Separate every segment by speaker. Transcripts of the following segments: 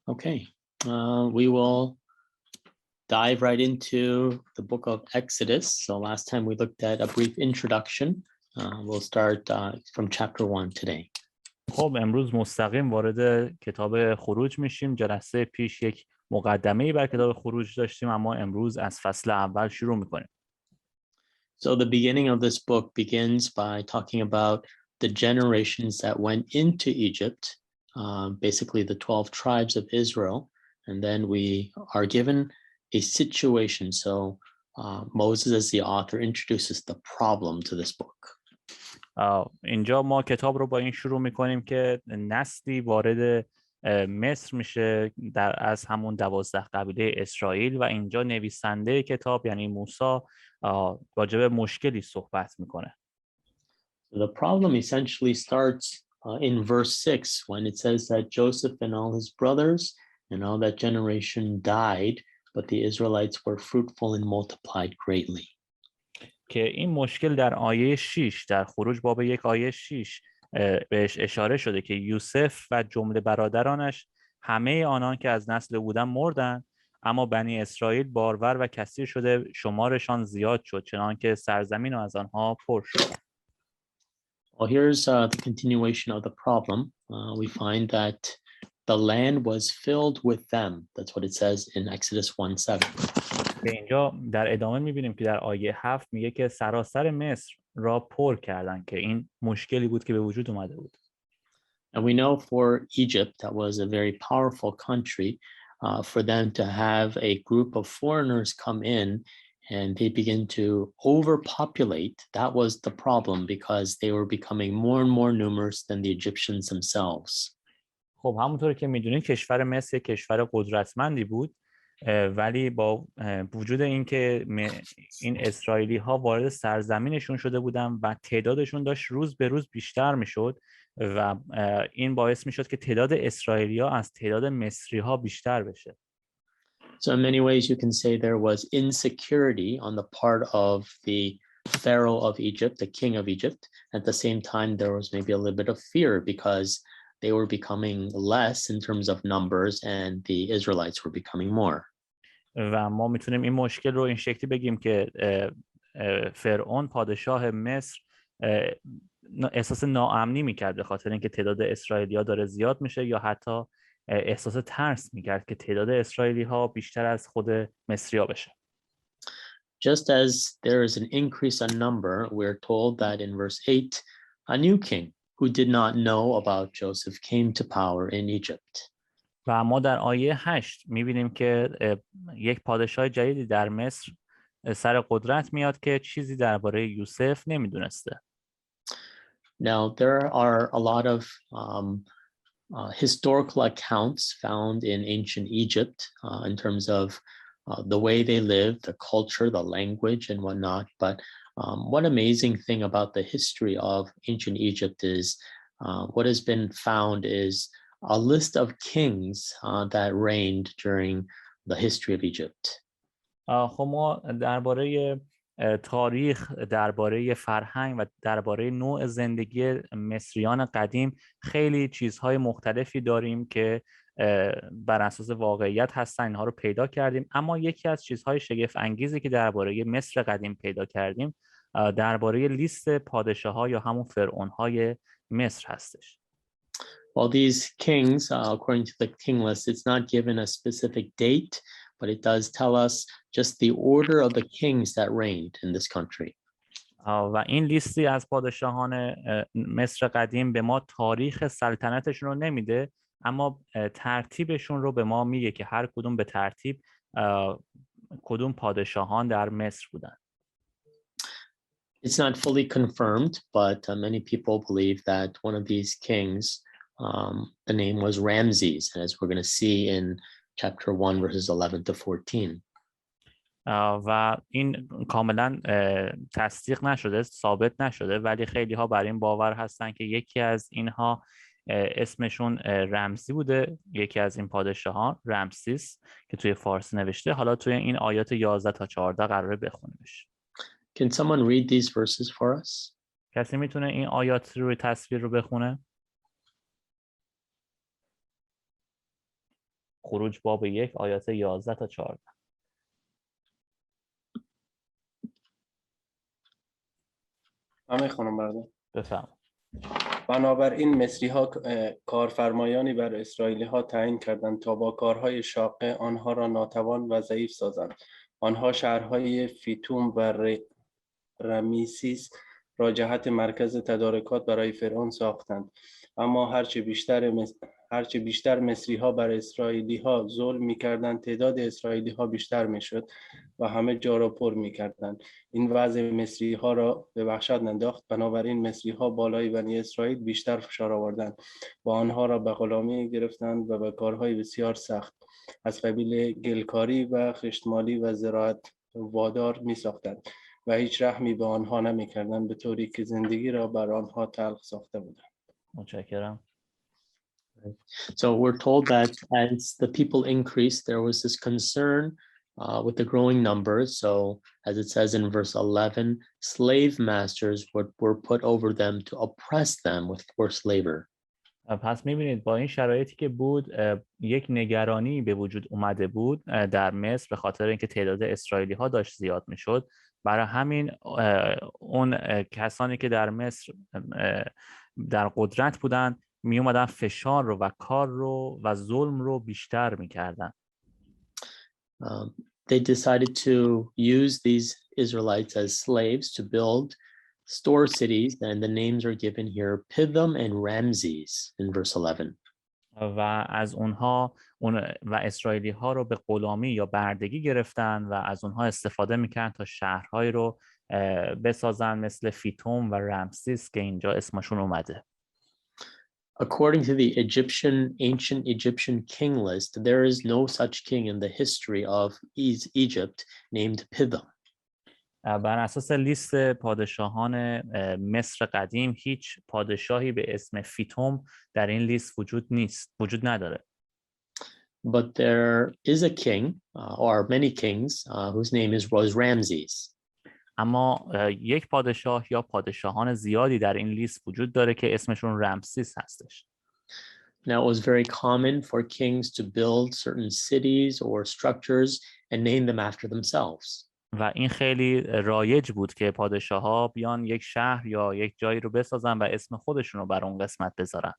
Speaker 1: Okay, we will dive right into the book of Exodus. So last time we looked at a brief introduction. We'll start from chapter 1 today.
Speaker 2: خب امروز مستقیم وارد کتاب خروج میشیم. جلسه پیش یک مقدمه‌ای بر کتاب خروج داشتیم، اما امروز از فصل اول شروع میکنیم.
Speaker 1: So the beginning of this book begins by talking about the generations that went into Egypt, basically the 12 tribes of Israel, and then we are given a situation. So Moses, as the author, introduces the problem to this book.
Speaker 2: اینجا ما کتاب رو با این شروع میکنیم که نسلی وارد مصر میشه از همون 12 قبیله اسرائیل و اینجا نویسنده کتاب یعنی موسی راجع به مشکلی صحبت میکنه.
Speaker 1: The problem essentially starts in verse 6 when it says that Joseph and all his brothers and all that generation died, but the Israelites were fruitful and multiplied greatly.
Speaker 2: که این مشکل در آیه 6 در خروج باب 1 آیه 6 بهش اشاره شده که یوسف و جمله برادرانش همه آنان که از نسل بودن مردن، اما بنی اسرائیل بارور و کثیر شده، شمارشان زیاد شد چنانکه سرزمین و از آنها پر شد.
Speaker 1: Well, here's the continuation of the problem. We find that the land was filled with them. That's what it says in Exodus 1:7.
Speaker 2: به اینجا در ادامه می‌بینیم که در آیه 7 میگه که سراسر مصر را پر کردن، که این مشکلی بود که به وجود اومده بود.
Speaker 1: And we know for Egypt, that was a very powerful country, for them to have a group of foreigners come in and they begin to overpopulate. That was the problem because they were becoming more and more numerous than the Egyptians themselves.
Speaker 2: خب همونطور که می‌دونید کشور مصر کشور قدرتمندی بود، ولی با وجود اینکه این اسرائیلی ها وارد سرزمینشون شده بودن و تعدادشون داشت روز به روز بیشتر میشد و این باعث میشد که تعداد اسرائیلی ها از تعداد مصری ها بیشتر بشه.
Speaker 1: So in many ways you can say there was insecurity on the part of the Pharaoh of Egypt, the king of Egypt. At the same time there was maybe a little bit of fear because they were becoming less in terms of numbers and the Israelites were becoming more.
Speaker 2: و ما میتونیم این مشکل رو این شکلی بگیم که فرعون پادشاه مصر احساس ناامنی میکرد به خاطر اینکه تعداد اسرائیلی ها داره زیاد میشه، یا حتی احساس ترس میکرد که تعداد اسرائیلی ها بیشتر از خود مصری ها بشه.
Speaker 1: Just as there is an increase in number, we're told that in verse 8, a new king who did not know about Joseph came to power in Egypt.
Speaker 2: و ما در آیه 8 می‌بینیم که یک پادشاه جدیدی در مصر سر قدرت میاد که چیزی درباره یوسف نمیدونسته.
Speaker 1: Now there are a lot of historical accounts found in ancient Egypt in terms of the way they lived, the culture, the language, and whatnot. But one amazing thing about the history of ancient Egypt is what has been found is a list of kings that reigned during the history of Egypt.
Speaker 2: خب ما درباره تاریخ، درباره فرهنگ و درباره نوع زندگی مصریان قدیم خیلی چیزهای مختلفی داریم که بر اساس واقعیت هستن، اینها رو پیدا کردیم. اما یکی از چیزهای شگفت انگیزی که درباره مصر قدیم پیدا کردیم درباره لیست پادشاه‌ها یا همون فرعون‌های مصر هستش.
Speaker 1: Well, these kings, according to the king list, it's not given a specific date, but it does tell us just the order of the kings that reigned in this country.
Speaker 2: و این لیستی از پادشاهان مصر قدیم به ما تاریخ سلطنتشون رو نمیده، اما ترتیبشون رو به ما میگه که هر کدوم به ترتیب کدوم پادشاهان در مصر بودن.
Speaker 1: It's not fully confirmed, but many people believe that one of these kings, the name was Ramses, and as we're going to see in chapter 1 verses 11 to 14.
Speaker 2: و این کاملا تصدیق نشده، ثابت نشده، ولی خیلی ها بر این باور هستن که یکی از اینها اسمشون رمزی بوده، یکی از این پادشاهان رمسیس که توی فارسی نوشته. حالا توی این آیات 11 تا 14 قراره بخونیمش.
Speaker 1: Can someone read these verses for us?
Speaker 2: کسی میتونه این آیات روی تصویر رو بخونه؟ خروج باب 1 آیات 11 تا 14.
Speaker 3: من میخونم برادر.
Speaker 2: بفهم.
Speaker 3: بنابراین مصری ها کارفرمایانی بر اسرائیلی ها تعیین کردند تا با کارهای شاقه آنها را ناتوان و ضعیف سازند. آنها شهرهای فیتوم و رمیسیس را جهت مرکز تدارکات برای فرعون ساختند. اما هرچه بیشتر مصری ها بر اسرائیلی ها ظلم می کردند، تعداد اسرائیلی ها بیشتر می شد و همه جا را پر می کردند. این وضع مصری ها را به وحشت انداخت. بنابراین مصری ها بالای بنی اسرائیل بیشتر فشار آوردند و آنها را به غلامی گرفتند و به کارهای بسیار سخت از قبیل گلکاری و خشتمالی و زراعت وادار می ساختند و هیچ رحمی به آنها نمی کردند، به طوری که زندگی را بر آنها تلخ ساخته بودند.
Speaker 2: متشکرم.
Speaker 1: So we're told that as the people increased, there was this concern with the growing numbers. So as it says in verse 11, slave masters were put over them to oppress them with forced labor.
Speaker 2: پس میبینید با این شرایطی که بود یک نگرانی به وجود اومده بود در مصر به خاطر اینکه تعداد اسرائیلی ها داشت زیاد میشد. برای همین اون کسانی که در مصر در قدرت بودن می اومدن فشار رو و کار رو و ظلم رو بیشتر میکردن.
Speaker 1: They decided to use these Israelites as slaves to build store cities, and the names are given here, Pithom and Ramses in verse 11.
Speaker 2: و از اونها و اسرائیلی ها رو به غلامی یا بردگی گرفتن و از اونها استفاده میکردن تا شهرهایی رو بسازن مثل فیتوم و رمسیس که اینجا اسمشون اومده.
Speaker 1: According to the ancient Egyptian king list, there is no such king in the history of Egypt named Pithom.
Speaker 2: بر اساس لیست پادشاهان مصر قدیم هیچ پادشاهی به اسم فیتوم در این لیست وجود نداره.
Speaker 1: But there is a king or many kings whose name was Ramses.
Speaker 2: اما یک پادشاه یا پادشاهان زیادی در این لیست وجود داره که اسمشون رمسیس هستش.
Speaker 1: Now it was very common for kings to build certain cities or structures and name them after themselves.
Speaker 2: و این خیلی رایج بود که پادشاه‌ها بیان یک شهر یا یک جایی رو بسازن و اسم خودشون رو بر اون قسمت بذارن.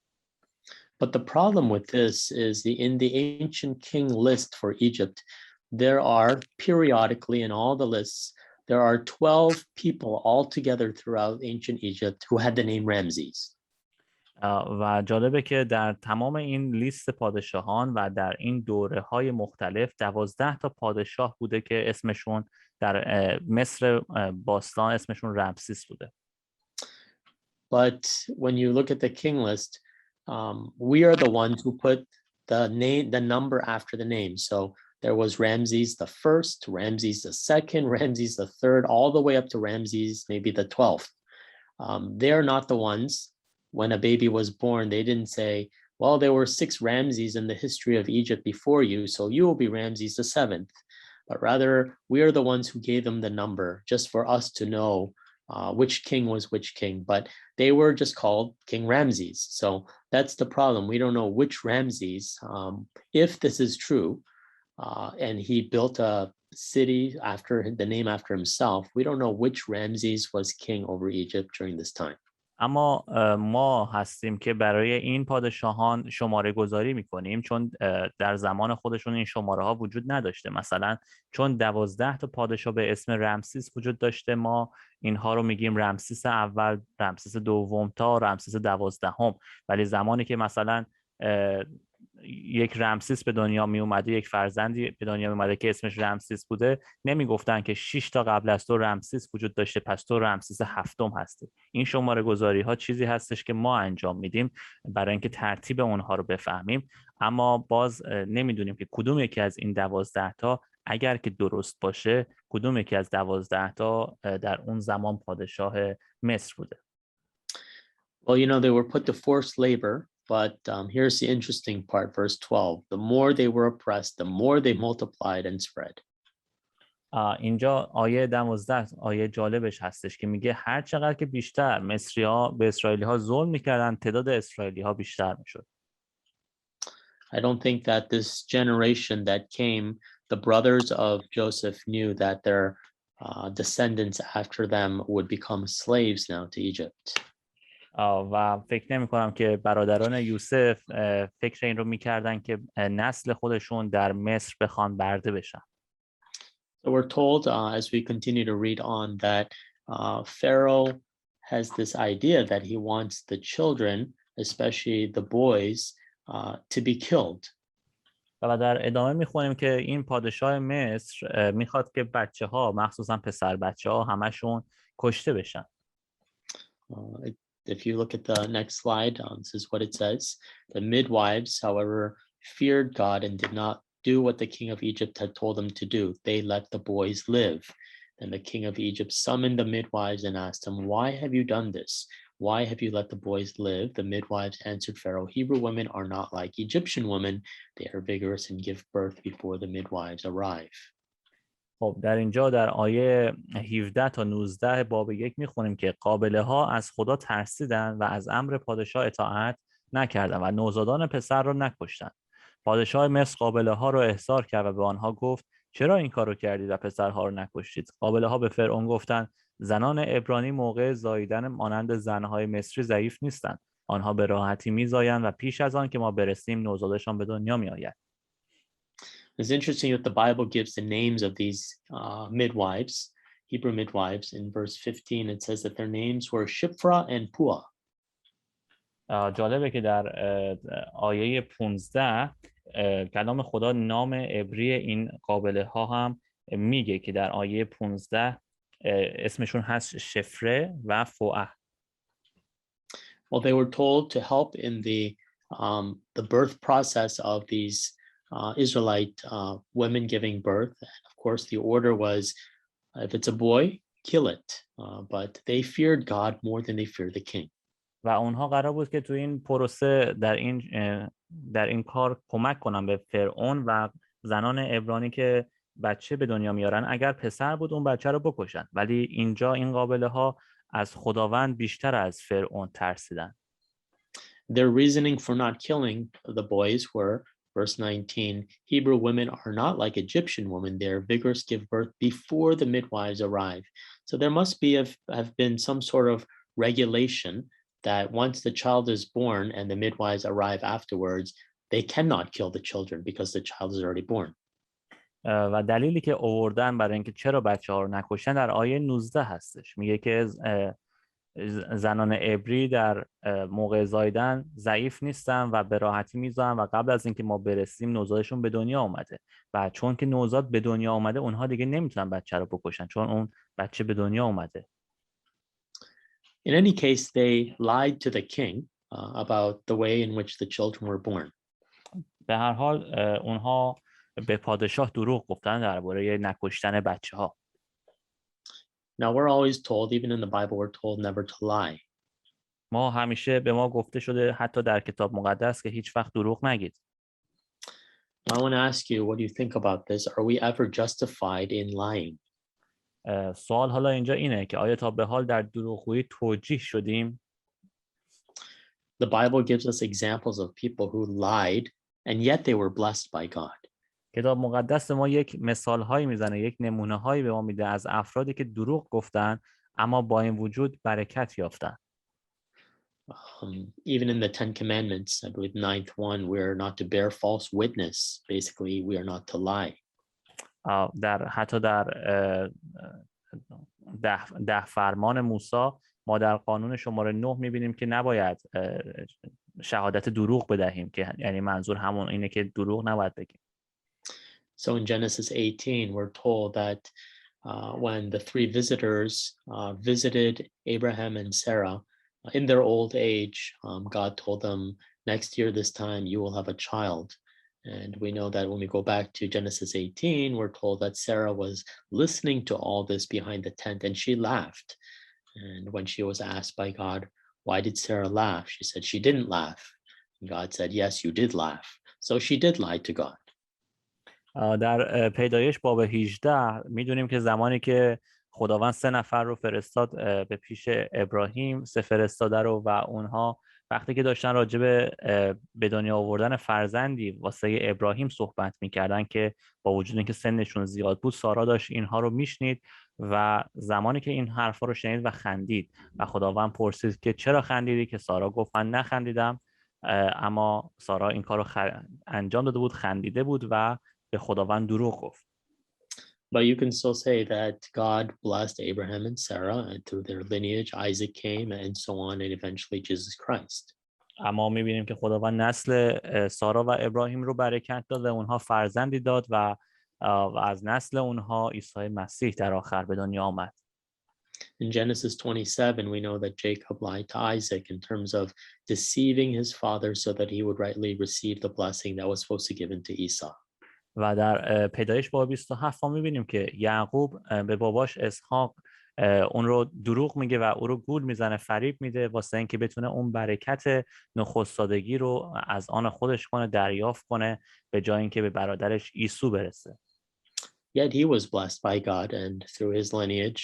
Speaker 1: But the problem with this is in the ancient king list for Egypt, there are periodically in all the lists, there are 12 people altogether throughout ancient Egypt who had the name Ramses.
Speaker 2: و جالبه که در تمام این لیست پادشاهان و در این دوره‌های مختلف 12 تا پادشاه بوده که اسمشون در مصر باستان اسمشون رمسیس بوده.
Speaker 1: But when you look at the king list, we are the ones who put the number after the name. So there was Ramses the first, Ramses the second, Ramses the third, all the way up to Ramses maybe the 12th. They're not the ones. When a baby was born, they didn't say, well, there were 6 Ramses in the history of Egypt before you, so you will be Ramses the 7th. But rather, we are the ones who gave them the number just for us to know which king was which king. But they were just called King Ramses. So that's the problem. We don't know which Ramses, if this is true, and he built a city after the name after himself, we don't know which Ramses was king over Egypt during this time.
Speaker 2: اما ما هستیم که برای این پادشاهان شماره گذاری میکنیم چون در زمان خودشون این شماره ها وجود نداشته. مثلا چون 12 تا پادشاه به اسم رمسیس وجود داشته، ما اینها رو میگیم رمسیس اول، رمسیس دوم تا رمسیس 12. ولی زمانی که مثلا یک رمسیس به دنیا می اومده، یک فرزندی به دنیا می اومده که اسمش رمسیس بوده، نمی گفتن که 6 تا قبل از تو رمسیس وجود داشته پس تو رمسیس 7 هستی. این شماره گذاری ها چیزی هستش که ما انجام میدیم برای اینکه ترتیب اونها رو بفهمیم، اما باز نمیدونیم که کدوم یکی از این 12 تا اگر که درست باشه کدوم یکی از 12 تا در اون زمان پادشاه مصر بوده.
Speaker 1: Well, you know, they were put to forced labor. But here's the interesting part, verse 12. The more they were oppressed, the more they multiplied and spread.
Speaker 2: اینجا آیه 12 آیه جالبش هستش که میگه هر چقدر که بیشتر مصری‌ها به اسرائیلی‌ها ظلم می‌کردن، تعداد اسرائیلی‌ها بیشتر می‌شد.
Speaker 1: I don't think that this generation that came, the brothers of Joseph knew that their descendants after them would become slaves now to Egypt.
Speaker 2: و فکر نمی کنم که برادران یوسف فکر این رو میکردن که نسل خودشون در مصر بخوان برده بشن.
Speaker 1: So we're told as we continue to read on that Pharaoh has this idea that he wants the children, especially the boys, to be killed.
Speaker 2: و در ادامه میخونیم که این پادشاه مصر میخواد که بچه ها، مخصوصا پسر بچه ها، همشون کشته بشن.
Speaker 1: If you look at the next slide, this is what it says. The midwives, however, feared God and did not do what the king of Egypt had told them to do. They let the boys live. And the king of Egypt summoned the midwives and asked them, "Why have you done this? Why have you let the boys live?" The midwives answered Pharaoh, "Hebrew women are not like Egyptian women. They are vigorous and give birth before the midwives arrive."
Speaker 2: خب در اینجا در آیه 17 تا 19 باب 1 میخونیم که قابله ها از خدا ترسیدن و از امر پادشاه اطاعت نکردن و نوزادان پسر را نکشتند. پادشاه مصر قابله ها را احضار کرد و به آنها گفت چرا این کارو کردید و پسرها را نکشتید؟ قابله ها به فرعون گفتند زنان عبرانی موقع زاییدن مانند زنهای مصری ضعیف نیستند. آنها به راحتی میزایند و پیش از آن که ما برسیم نوزادشان به دنیا میآید.
Speaker 1: It's interesting that the Bible gives the names of these midwives, Hebrew midwives. In verse 15, it says that their names were Shiphrah and Puah.
Speaker 2: جالبه که در آیه 15 کلام خدا نام عبری این قابله ها هم میگه که در آیه 15 اسمشون هست شفره و فواه.
Speaker 1: Well, they were told to help in the birth process of these Israelite women giving birth. And of course, the order was, if it's a boy, kill it. But they feared God more than they feared the king.
Speaker 2: و اونها قرار بود که تو این پروسه در این کار کمک کنن به فرعون و زنان عبرانی که بچه به دنیا میارن. اگر پسر بود اون بچه رو بکشن. ولی اینجا این قابله ها از خداوند بیشتر از فرعون ترسیدن.
Speaker 1: Their reasoning for not killing the boys were, verse 19, Hebrew women are not like Egyptian women. They are vigorous, give birth before the midwives arrive. So there must have been some sort of regulation that once the child is born and the midwives arrive afterwards, they cannot kill the children because the child is already born.
Speaker 2: و دلیلی که آوردن برای اینکه چرا بچه‌ها رو نکشتن در آیه 19 هستش. میگه که زنان عبری در موقع زاییدن ضعیف نیستن و به راحتی میزاین و قبل از اینکه ما برسیم نوزادشون به دنیا اومده و چون که نوزاد به دنیا اومده اونها دیگه نمیتونن بچه رو بکشن چون اون بچه به دنیا اومده.
Speaker 1: In any case, they lied to the king about the way in which the children were born.
Speaker 2: به هر حال اونها به پادشاه دروغ گفتن درباره نکشتن بچه‌ها.
Speaker 1: Now we're always told, even in the Bible, we're told never to lie.
Speaker 2: ما همیشه به ما گفته شده حتی در کتاب مقدس که هیچ وقت دروغ نگید.
Speaker 1: I want to ask you, what do you think about this? Are we ever justified in lying?
Speaker 2: سوال حالا اینجا اینه که آیا تا به حال در دروغگویی توجیه شدیم؟
Speaker 1: The Bible gives us examples of people who lied and yet they were blessed by God.
Speaker 2: کتاب مقدس ما یک مثال هایی میزنه، یک نمونه هایی به ما میده از افرادی که دروغ گفتن اما با این وجود برکت یافتن.
Speaker 1: Even in the 10 Commandments, I believe 9th one, we're not to bear false witness. Basically, we are not to lie.
Speaker 2: حتی در 10 فرمان موسی ما در قانون شماره 9 میبینیم که نباید شهادت دروغ بدهیم که یعنی منظور همون اینه که دروغ نباید بگیم.
Speaker 1: So in Genesis 18, we're told that when the 3 visitors visited Abraham and Sarah in their old age, God told them, next year this time you will have a child. And we know that when we go back to Genesis 18, we're told that Sarah was listening to all this behind the tent and she laughed. And when she was asked by God, why did Sarah laugh? She said she didn't laugh. And God said, yes, you did laugh. So she did lie to God.
Speaker 2: در پیدایش باب 18 میدونیم که زمانی که خداوند 3 نفر رو فرستاد به پیش ابراهیم، 3 فرستاده رو و اونها وقتی که داشتن راجع به دنیا آوردن فرزندی واسه ابراهیم صحبت میکردن که با وجود اینکه سنشون زیاد بود، سارا داشت اینها رو میشنید و زمانی که این حرفا رو شنید و خندید و خداوند پرسید که چرا خندیدی، که سارا گفت من نخندیدم، اما سارا این کار رو انجام داده بود، خندیده بود و به خداوند دروغ گفت.
Speaker 1: But you can still say that God blessed Abraham and Sarah, and through their lineage, Isaac came, and so on, and eventually Jesus Christ.
Speaker 2: اما می‌بینیم که خداوند نسل سارا و ابراهیم رو برکت داد و اونها فرزندی داد و از نسل اونها عیسی مسیح در آخر به دنیا آمد.
Speaker 1: In Genesis 27, we know that Jacob lied to Isaac in terms of deceiving his father so that he would rightly receive the blessing that was supposed to be given to Esau.
Speaker 2: و در پیدایش باب 27 ما می‌بینیم که یعقوب به باباش اسحاق اون رو دروغ میگه و او رو گول میزنه، فریب میده واسه اینکه بتونه اون برکت نخستادگی رو از آن خودش کنه، دریافت کنه، به جای اینکه به برادرش عیسی برسه.
Speaker 1: Yet he was blessed by God, and through his lineage,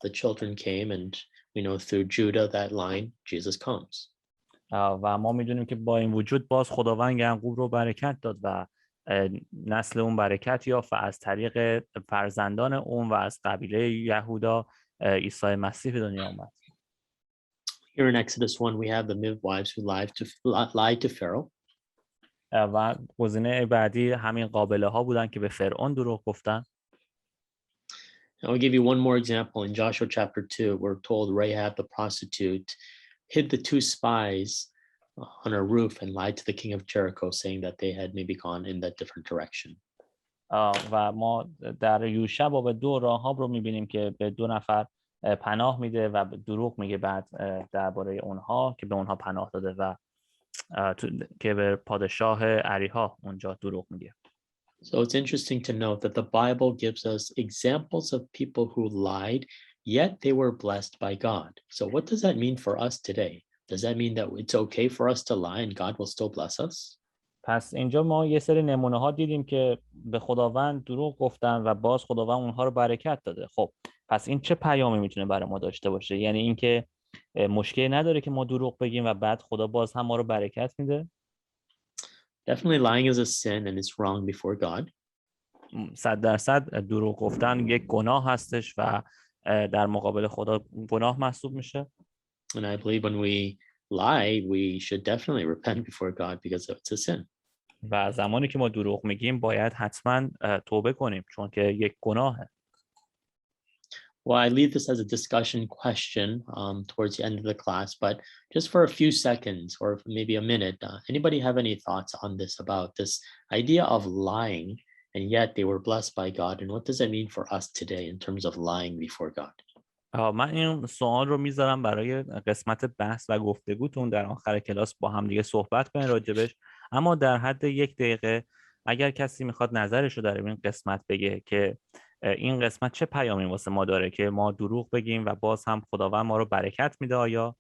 Speaker 1: the children came, and we know through Judah, that line, Jesus comes.
Speaker 2: و ما میدونیم که با این وجود باز خداوند یعقوب رو برکت داد و نسل اون برکت یافت و از طریق فرزندان اون و از قبیله یهودا عیسی مسیح به دنیا آمد.
Speaker 1: Here in Exodus 1, we have the midwives who lied to Pharaoh.
Speaker 2: و گزینه بعدی همین قابله ها بودن که به فرعون دروغ گفتن.
Speaker 1: I'll give you one more example. In Joshua chapter 2, we're told Rahab the prostitute hid the two spies on a roof and lied to the king of Jericho, saying that they had maybe gone in that different direction.
Speaker 2: و ما در یوشع باب 2 راهاب رو میبینیم که به 2 نفر پناه میده و دروغ میگه بعد درباره اونها که به اونها پناه داده و که به پادشاه اریها اونجا دروغ میگه.
Speaker 1: So it's interesting to note that the Bible gives us examples of people who lied, yet they were blessed by God. So what does that mean for us today? Does that mean that it's okay for us to lie and God will still bless us?
Speaker 2: پس اینجا ما یه سری نمونه ها دیدیم که به خداوند دروغ گفتن و باز خداوند اونها رو برکت داده. خب پس این چه پیامی میتونه برای ما داشته باشه؟ یعنی اینکه مشکلی نداره که ما دروغ بگیم و بعد خدا باز هم ما رو برکت میده؟
Speaker 1: Definitely lying is a sin and it's wrong before God.
Speaker 2: 100% دروغ گفتن یک گناه هستش و در مقابل خدا گناه محسوب میشه.
Speaker 1: And I believe when we lie, we should definitely repent before God because it's a sin.
Speaker 2: و زمانی که ما دروغ میگیم باید حتما توبه کنیم چون که یک گناهه.
Speaker 1: Well, I leave this as a discussion question towards the end of the class, but just for a few seconds or maybe a minute, anybody have any thoughts on this about this idea of lying and yet they were blessed by God, and what does that mean for us today in terms of lying before God?
Speaker 2: من این سوال رو میذارم برای قسمت بحث و گفتگوتون در آخر کلاس با هم دیگه صحبت کنیم راجبش، اما در حد 1 دقیقه اگر کسی میخواد نظرش رو در این قسمت بگه که این قسمت چه پیامی واسه ما داره که ما دروغ بگیم و باز هم خداوند ما رو برکت میده آیا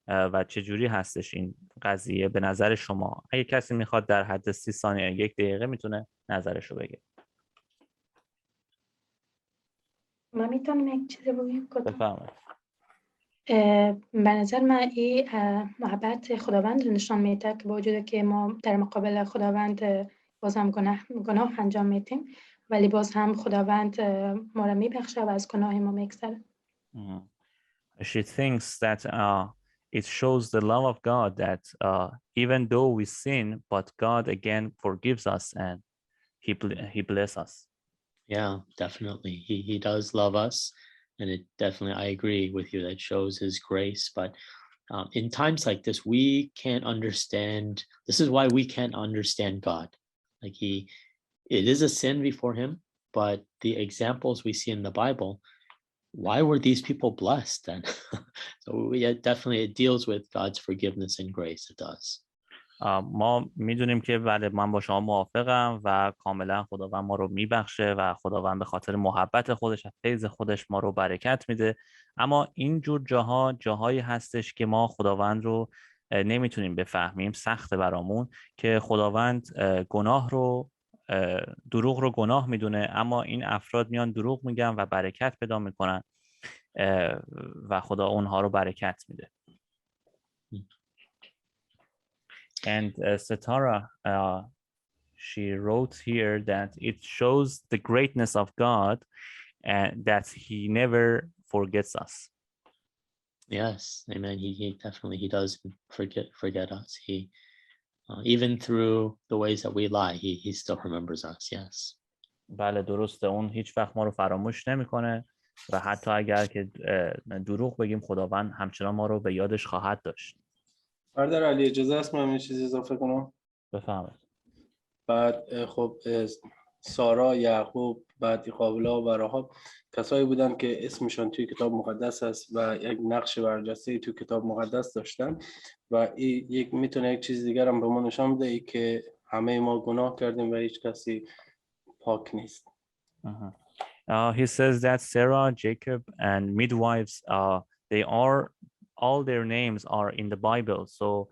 Speaker 2: و چه جوری هستش این قضیه به نظر شما؟ اگه کسی میخواد در حد 30 ثانیه 1 دقیقه میتونه نظرش رو بگه.
Speaker 4: من میتونم یک چیزی بگم؟
Speaker 2: بفرمایید.
Speaker 4: به نظر من این محبت خداوند رو نشان میده که با وجود که ما در مقابل خداوند باز هم گناه انجام میدیم ولی باز هم خداوند ما را میبخشه و از گناه ما میگذره.
Speaker 2: She thinks that it shows the love of God that even though we sin, but God again forgives us and he blesses us.
Speaker 1: Yeah, definitely. He does love us, and it definitely, I agree with you, that shows his grace. But in times like this, we can't understand. This is why we can't understand God. Like it is a sin before him, but the examples we see in the Bible, why were these people blessed then? So yeah, definitely it deals with God's forgiveness and grace. It does.
Speaker 2: ما میدونیم که بله من با شما موافقم و کاملا خداوند ما رو میبخشه و خداوند به خاطر محبت خودش و فیض خودش ما رو برکت میده، اما این جور جاهایی هستش که ما خداوند رو نمیتونیم بفهمیم، سخته برامون که خداوند گناه رو دروغ رو گناه میدونه اما این افراد میان دروغ میگن و برکت پیدا میکنن و خدا اونها رو برکت میده. And Satara, she wrote here that it shows the greatness of God and that he never forgets us.
Speaker 1: Yes, amen. He definitely, he does forget us. He even through the ways that we lie, he still remembers us. Yes.
Speaker 2: بله درسته، اون هیچ وقت ما رو فراموش نمیکنه و حتی اگر که دروغ بگیم خداوند همچنان ما رو به یادش خواهد داشت.
Speaker 3: برادر علی اجازه است من یه چیزی اضافه کنم؟
Speaker 2: بفهمید.
Speaker 3: بعد خب سارا، یعقوب، بعد قابلا و راهاب کسایی بودن که اسمشان توی کتاب مقدس هست و یک نقش برجسته توی کتاب مقدس داشتن و یک میتونه یک چیز دیگر هم به ما نشان بده، ای که همه ما گناه کردیم و هیچ کسی پاک نیست.
Speaker 2: He says that Sarah, Jacob, and midwives, they are, all their names are in the Bible. So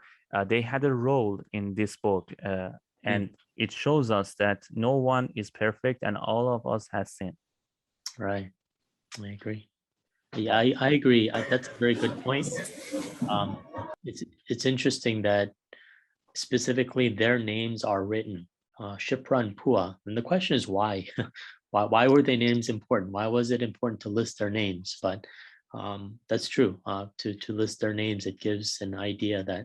Speaker 2: they had a role in this book. And it shows us that no one is perfect and all of us has sinned.
Speaker 1: Right. I agree. Yeah, I agree. That's a very good point. It's interesting that specifically their names are written, Shipra and Pua. And the question is why? Why were their names important? Why was it important to list their names? But that's true. To list their names, it gives an idea that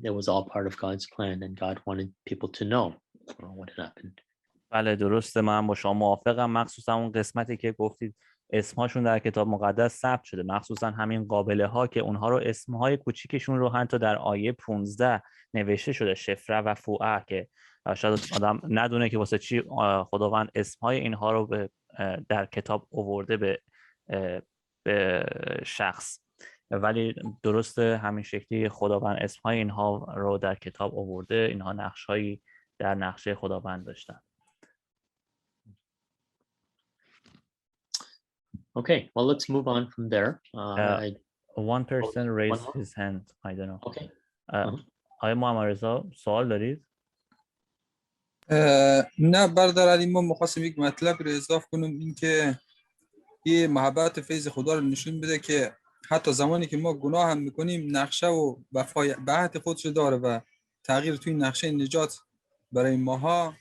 Speaker 1: it was all part of God's plan and God wanted people to know what had happened.
Speaker 2: بله درسته، من با شما موافقم، مخصوصا اون قسمتی که گفتید اسمهاشون در کتاب مقدس ثبت شده، مخصوصا همین قابله ها که اونها رو اسمهای کوچیکشون رو حتی در آیه 15 نوشته شده، شفره و فوعه، که شاید آدم ندونه که واسه چی خداوند اسمهای اینها رو در کتاب آورده به شخص، ولی درسته همین شکلی خداوند اسمهای اینها رو در کتاب آورده، اینها نقشهایی در نقشه خداوند داشتن.
Speaker 1: Okay, well, let's move on from there.
Speaker 2: One person raised his hand. I don't know.
Speaker 1: Okay.
Speaker 2: آیا محمد رضا سوال دارید؟
Speaker 5: نه برادر علی، ما می‌خواستیم یک مطلب رو اضافه کنیم، این که یه محبت فیض خدا رو نشون بده که حتی زمانی که ما گناه هم میکنیم نقشه و وفای به عهد خودش داره و تغییر توی نقشه نجات برای ماها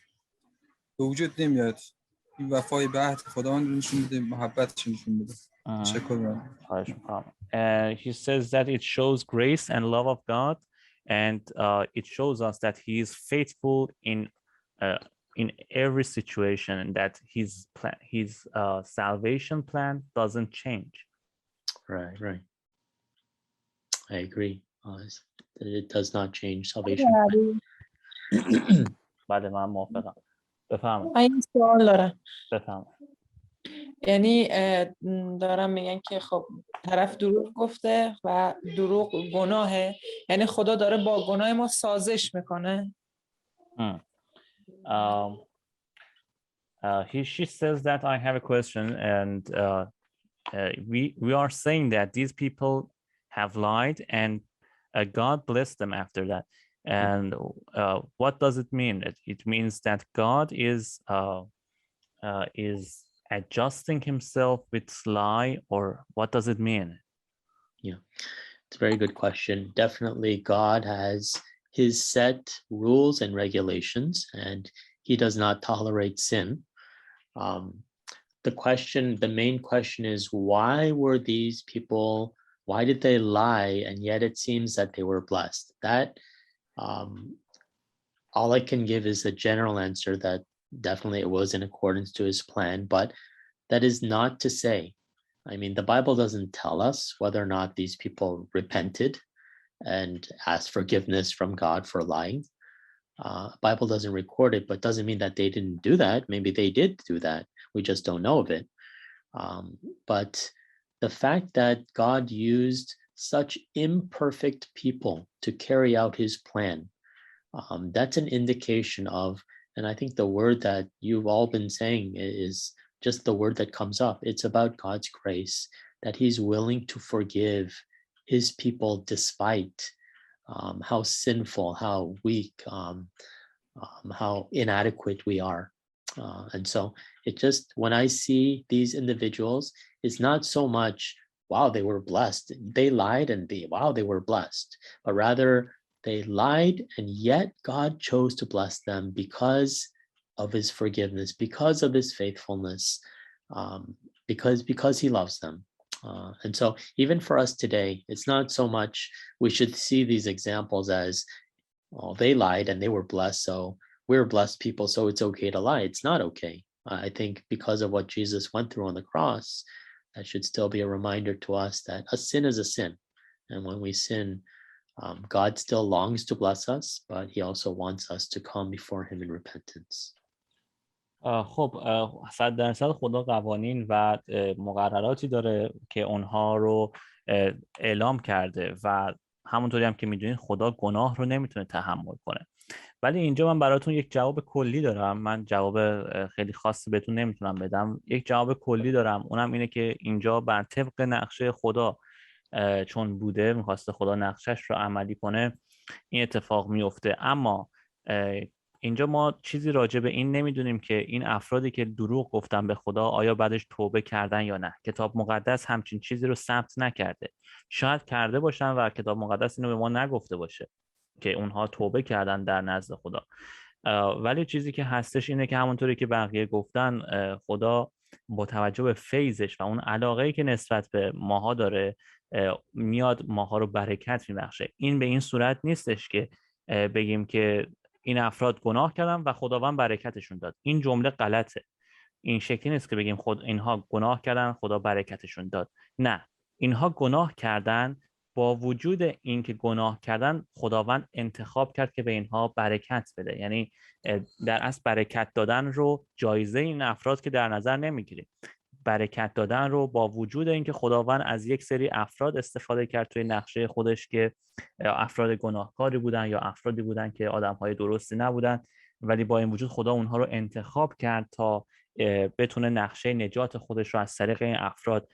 Speaker 5: به وجود نمیاد. این وفای به عهد خداوند نشون بده، محبتش نشون بده. تشکر.
Speaker 2: خواهش می‌کنم. He says that it shows grace and love of God, and it shows us that he is faithful in every situation, and that his salvation plan doesn't change.
Speaker 1: Right. I agree. It does not change salvation plan.
Speaker 2: بله من موافقم. بفهمید.
Speaker 6: این سوال دارم.
Speaker 2: بفهمید.
Speaker 6: یعنی دارم میگن که خب طرف دروغ گفته و دروغ گناهه، یعنی خدا داره با گناه ما سازش میکنه.
Speaker 2: She says that I have a question, and we are saying that these people have lied and God blessed them after that. And what does it mean? It means that God is adjusting himself with lie, or what does it mean?
Speaker 1: Yeah, it's a very good question. Definitely God has his set rules and regulations, and he does not tolerate sin. The main question is, why were these people, why did they lie, and yet it seems that they were blessed? That all I can give is a general answer that definitely it was in accordance to his plan, but that is not to say, I mean, the Bible doesn't tell us whether or not these people repented and asked forgiveness from God for lying. Bible doesn't record it, but doesn't mean that they didn't do that. Maybe they did do that. We just don't know of it. But the fact that God used such imperfect people to carry out his plan, that's an indication of, and I think the word that you've all been saying is just the word that comes up. It's about God's grace, that he's willing to forgive his people despite how sinful, how weak, how inadequate we are. And so it just, when I see these individuals, it's not so much, wow, they were blessed. They lied and wow, they were blessed. But rather They lied, and yet God chose to bless them because of his forgiveness, because of his faithfulness, because he loves them. And so even for us today, it's not so much we should see these examples as, oh, they lied and they were blessed, so we're blessed people, so it's okay to lie. It's not okay. I think because of what Jesus went through on the cross, that should still be a reminder to us that a sin is a sin. And when we sin, God still longs to bless us, but he also wants us to come before him in repentance.
Speaker 2: خب 100% خدا قوانین و مقرراتی داره که اونها رو اعلام کرده و همونطوری هم که میدونید خدا گناه رو نمیتونه تحمل کنه. ولی اینجا من براتون یک جواب کلی دارم. من جواب خیلی خاصی بهتون نمیتونم بدم. یک جواب کلی دارم، اونم اینه که اینجا بر طبق نقشه خدا چون بوده، میخواسته خدا نقشش رو عملی کنه، این اتفاق میفته. اما اینجا ما چیزی راجع به این نمیدونیم که این افرادی که دروغ گفتن به خدا آیا بعدش توبه کردن یا نه. کتاب مقدس همچین چیزی رو ثبت نکرده. شاید کرده باشن و کتاب مقدس اینو به ما نگفته باشه که اونها توبه کردن در نزد خدا. ولی چیزی که هستش اینه که همونطوری که بقیه گفتن، خدا با توجه به فیضش و اون علاقه‌ای که نسبت به ماها داره میاد ماها رو برکت میبخشه. این به این صورت نیستش که بگیم که این افراد گناه کردن و خداوند برکتشون داد. این جمله غلطه. این شکلی نیست که بگیم اینها گناه کردن خدا برکتشون داد. نه، اینها گناه کردن، با وجود این که گناه کردن خداوند انتخاب کرد که به اینها برکت بده. یعنی در اصل برکت دادن رو جایزه این افراد که در نظر نمیگیریم. برکت دادن رو با وجود اینکه خداوند از یک سری افراد استفاده کرد توی نقشه خودش که افراد گناهکاری بودن یا افرادی بودن که آدم‌های درستی نبودن، ولی با این وجود خدا اونها رو انتخاب کرد تا بتونه نقشه نجات خودش رو از طریق این افراد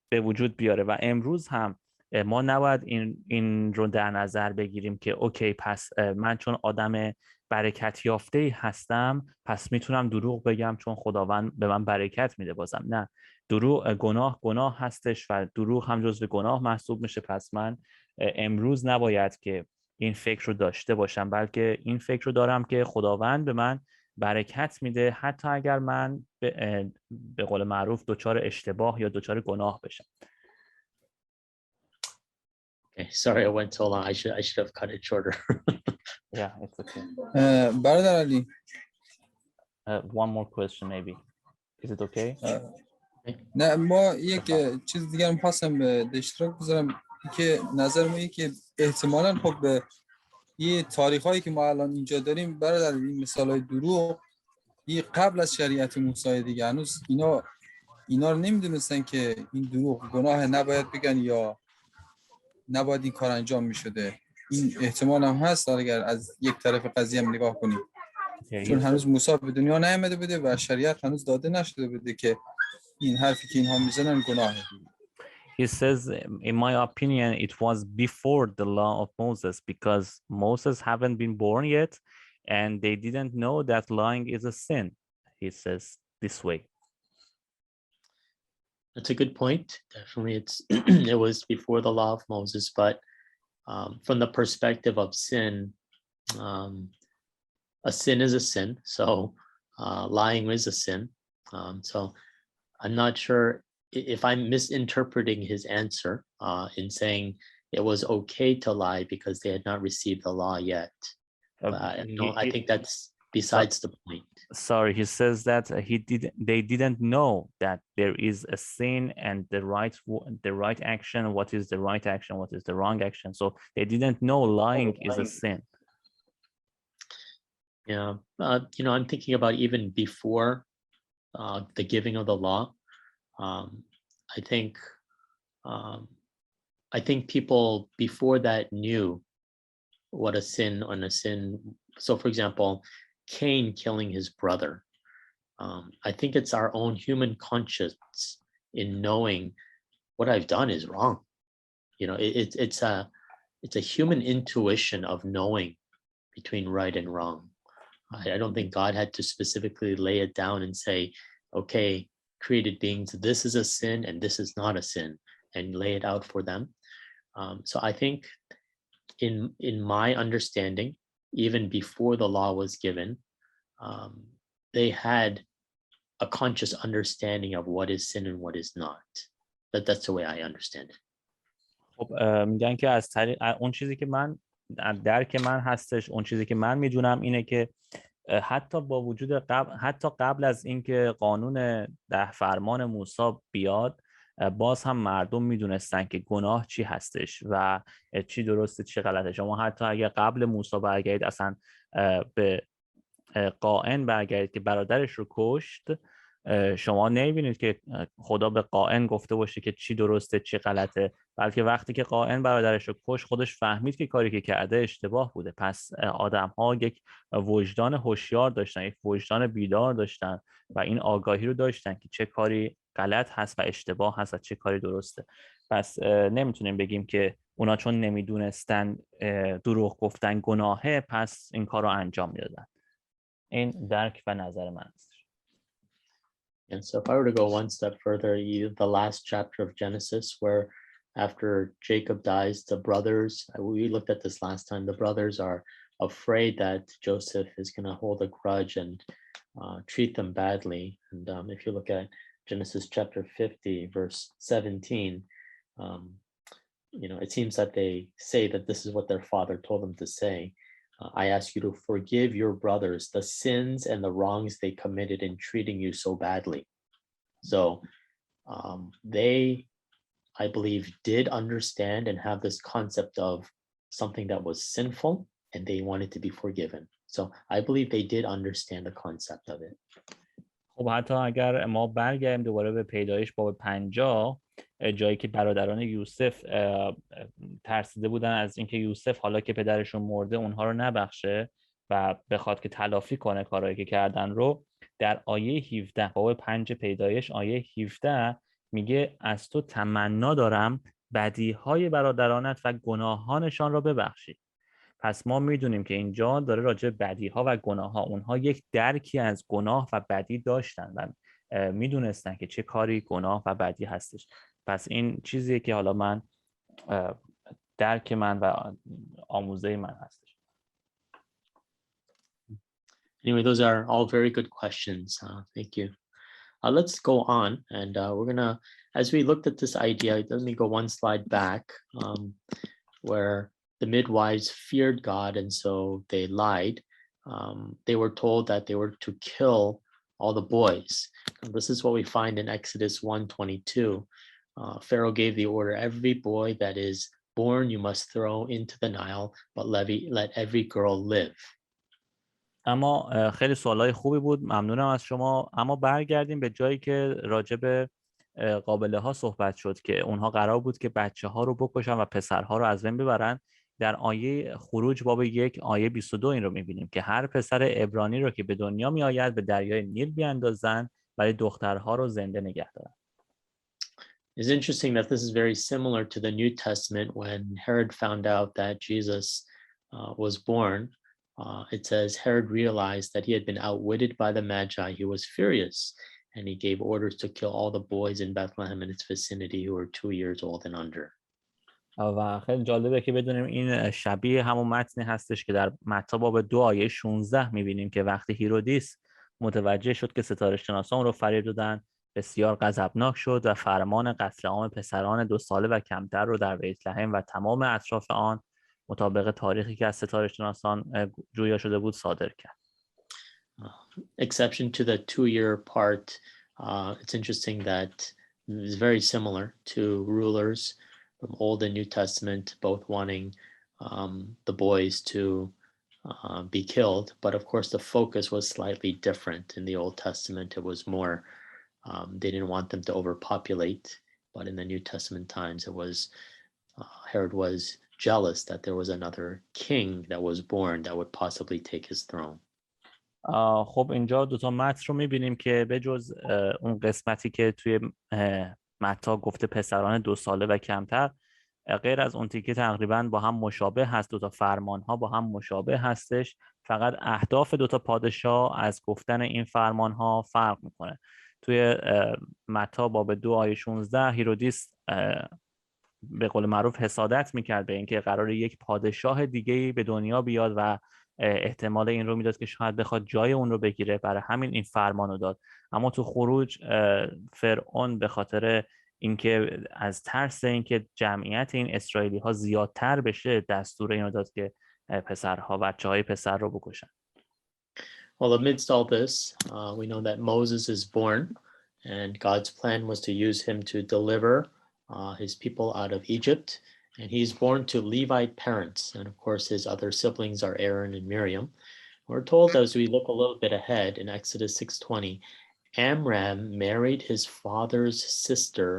Speaker 2: به وجود بیاره. و امروز هم ما نباید این رو در نظر بگیریم که اوکی پس من چون آدم برکت یافته‌ای هستم پس میتونم دروغ بگم چون خداوند به من برکت میده. بازم نه، دروغ گناه هستش و دروغ هم جزو گناه محسوب میشه. پس من امروز نباید که این فکر رو داشته باشم، بلکه این فکر رو دارم که خداوند به من برکت میده حتی اگر من به قول معروف دچار اشتباه یا دچار گناه بشم.
Speaker 1: Okay, sorry I went so long. I should have cut it shorter.
Speaker 2: Yeah, it's okay.
Speaker 5: برادر علی
Speaker 2: One more question maybe. Is it okay?
Speaker 5: نه، ما یک چیز دیگر می‌خواستم به اشتراک بذارم که نظر ما که احتمالاً خب به یه تاریخایی که ما الان اینجا داریم برادر، این مثالای دروغ یه قبل از شریعت موسی دیگه، هنوز اینا رو نمیدونستن که این دروغ گناه نباید بگن یا نباید این کار انجام میشده. این احتمال هم هست اگر از یک طرف قضیه هم نگاه کنیم، چون هنوز موسی به دنیا نیامده بوده و شریعت هنوز داده نشده بوده که این حرفی که اینها میزنن گناهه.
Speaker 2: He says, in my opinion, it was before the law of Moses because Moses haven't been born yet and they didn't know that lying is a sin. He says this way.
Speaker 1: That's a good point. Definitely it was before the law of Moses, but from the perspective of sin, a sin is a sin. So lying is a sin. So I'm not sure if I'm misinterpreting his answer in saying it was okay to lie because they had not received the law yet. I think that's besides the point.
Speaker 2: Sorry, he says that they didn't know that there is a sin and the right action. What is the right action? What is the wrong action? So they didn't know lying is a sin.
Speaker 1: Yeah, I'm thinking about even before the giving of the law. I think people before that knew what a sin on a sin. So, for example, Cain killing his brother. I think it's our own human conscience in knowing what I've done is wrong. It's a human intuition of knowing between right and wrong. I don't think God had to specifically lay it down and say, okay, created beings, this is a sin and this is not a sin, and lay it out for them. So I think in my understanding, even before the law was given, they had a conscious understanding of what is sin and what is not. That's the way I understand it.
Speaker 2: خب میگن که از طریق اون چیزی که من درک من هستش، اون چیزی که من میدونم اینه که حتی با وجود حتی قبل از اینکه قانون 10 فرمان موسی بیاد، باز هم مردم میدونستن که گناه چی هستش و چی درسته چی غلطه. شما حتی اگه قبل موسی برگردید اصلا به قائن برگردید که برادرش رو کشت، شما نمیبینید که خدا به قائن گفته باشه که چی درسته چی غلطه، بلکه وقتی که قائن برادرش رو کشت خودش فهمید که کاری که کرده اشتباه بوده. پس آدم‌ها یک وجدان هوشیار داشتن، یک وجدان بیدار داشتن و این آگاهی رو داشتن که چه کاری غلط هست و اشتباه هست و چه کاری درسته. پس نمیتونیم بگیم که اونا چون نمیدونستن دروغ گفتن گناهه پس این کار رو انجام میدادن. این درک و نظر من است.
Speaker 1: And so if I were to go one step further, the last chapter of Genesis, where after Jacob dies, the brothers, we looked at this last time, the brothers are afraid that Joseph is going to hold a grudge and treat them badly. And if you look at Genesis chapter 50, verse 17, it seems that they say that this is what their father told them to say. I ask you to forgive your brothers the sins and the wrongs they committed in treating you so badly. So they, I believe, did understand and have this concept of something that was sinful and they wanted to be forgiven. So I believe they did understand the concept of it.
Speaker 2: خب حتی اگر ما برگردیم دوباره به پیدایش باب 50، جایی که برادران یوسف ترسیده بودن از اینکه یوسف حالا که پدرشون مرده اونها رو نبخشه و بخواد که تلافی کنه کارهایی که کردن رو، در آیه 17 باب 5 پیدایش آیه 17 میگه از تو تمنا دارم بدیهای برادرانت و گناهانشان را ببخشی. پس ما میدونیم که اینجا داره راجع به بدیها و گناهها، اونها یک درکی از گناه و بدی داشتن و میدونستن که چه کاری گناه و بدی هستش. پس این چیزیه که حالا من درک من و آموزه من هستش.
Speaker 1: Anyway, those are all very good questions. Thank you. Let's go on, and we're gonna, as we looked at this idea, let me go one slide back, where the midwives feared God, and so they lied. They were told that they were to kill all the boys. And this is what we find in Exodus 1:22. Pharaoh gave the order, every boy that is born you must throw into the Nile, but let every girl live.
Speaker 2: اما خیلی سوالای خوبی بود، ممنونم از شما. اما برگردیم به جایی که راجع به قابله ها صحبت شد که اونها قرار بود که بچه ها رو بکشن و پسرها رو از بین ببرن. در آیه خروج باب 1 آیه 22 این رو میبینیم که هر پسر عبرانی رو که به دنیا می آید به دریای نیل بیاندازن ولی دخترها رو زنده نگه دارن.
Speaker 1: It's interesting that this is very similar to the New Testament when Herod found out that Jesus was born. It says Herod realized that he had been outwitted by the Magi. He was furious and he gave orders to kill all the boys in Bethlehem and its vicinity who were 2 years old and under.
Speaker 2: و خیلی جالبه که بدونیم این شبیه همون متنی هستش که در متی باب 2 آیه 16 میبینیم که وقتی هیرودیس متوجه شد که ستاره شناسان رو فریب دادن بسیار غضبناک شد و فرمان قتل عام پسران 2 ساله و کمتر رو در بیتلحم و تمام اطراف آن مطابق تاریخی که از ستاره شناسان جویا شده بود صادر کرد.
Speaker 1: Exception to the 2-year part, it's interesting that it's very similar to rulers from Old and New Testament, both wanting the boys to be killed. But of course, the focus was slightly different. In the Old Testament, it was more, they didn't want them to overpopulate. But in the New Testament times, it was, Herod was jealous that there was another king that was born that would possibly take his throne.
Speaker 2: خب اینجا 2 متن رو میبینیم که به جز اون قسمتی که توی متی گفته پسران 2 ساله و کمتر، غیر از اون تیکه تقریبا با هم مشابه هست. 2 فرمان ها با هم مشابه هستش، فقط اهداف 2 پادشاه از گفتن این فرمان ها فرق میکنه. توی متی باب 2 آیه 16 هیرودیس به قول معروف حسادت میکرد به اینکه قرار یک پادشاه دیگه‌ای به دنیا بیاد و احتمال این رو میداد که شاید بخواد جای اون رو بگیره، برای همین این فرمان رو داد. اما تو خروج فرعون به خاطر اینکه از ترس اینکه جمعیت این اسرائیلی ها زیادتر بشه دستور اینو داد که پسرها بچه‌های پسر رو بکشن.
Speaker 1: Well, amidst all this, we know that Moses is born, and God's plan was to use him to deliver his people out of Egypt. And he's born to Levite parents. And of course, his other siblings are Aaron and Miriam. We're told as we look a little bit ahead in Exodus 6:20, Amram married his father's sister,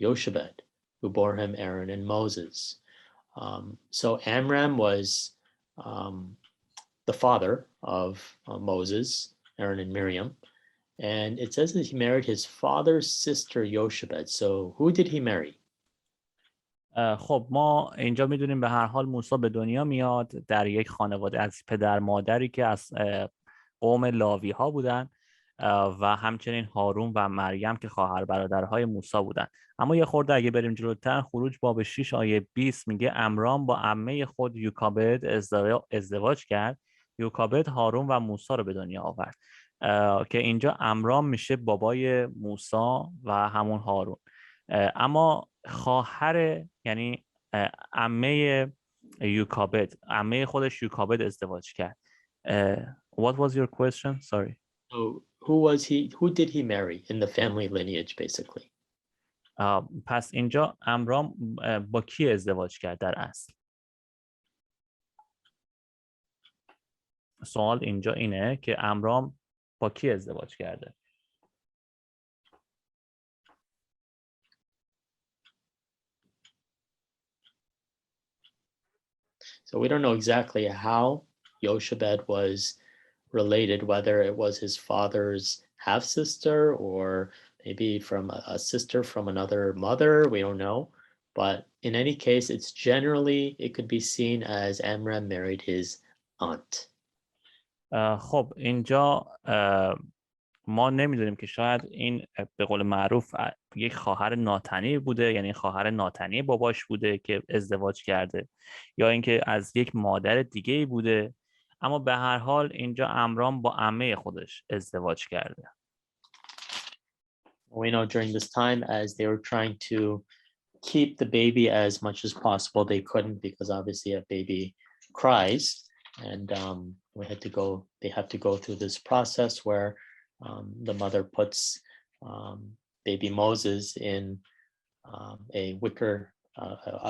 Speaker 1: Yochebed, who bore him Aaron and Moses. So Amram was the father of Moses, Aaron and Miriam. And it says that he married his father's sister, Yochebed. So who did he marry?
Speaker 2: خب ما اینجا میدونیم به هر حال موسی به دنیا میاد در یک خانواده از پدر مادری که از قوم لاوی ها بودن و همچنین هارون و مریم که خواهر برادرهای موسی بودن. اما یه خورده اگه بریم جلوتر، خروج باب 6 آیه 20 میگه امرام با عمه خود یوکابد ازدواج کرد. یوکابد هارون و موسی رو به دنیا آورد که اینجا امرام میشه بابای موسی و همون هارون. اما خواهر یعنی عمه یوکابد، عمه خودش یوکابد ازدواج کرد. What was your question? Sorry.
Speaker 1: So who did he marry in the family lineage basically?
Speaker 2: پس اینجا امرام با کی ازدواج کرد در اصل؟ سوال اینجا اینه که امرام با کی ازدواج کرده؟
Speaker 1: So we don't know exactly how Yochebed was related, whether it was his father's half-sister or maybe from a sister from another mother, we don't know. But in any case, it's generally, it could be seen as Amram married his aunt.
Speaker 2: خب اینجا ما نمیدونیم که شاید این به قول معروف یک خواهر ناتنی بوده، یعنی خواهر ناتنی باباش بوده که ازدواج کرده، یا اینکه از یک مادر دیگه‌ای بوده. اما به هر حال اینجا امرام با عمه خودش ازدواج کرده.
Speaker 1: We know during this time, as they were trying to keep the baby as much as possible, they couldn't, because obviously a baby cries, and they had to go through this process where the mother puts baby Moses in a wicker,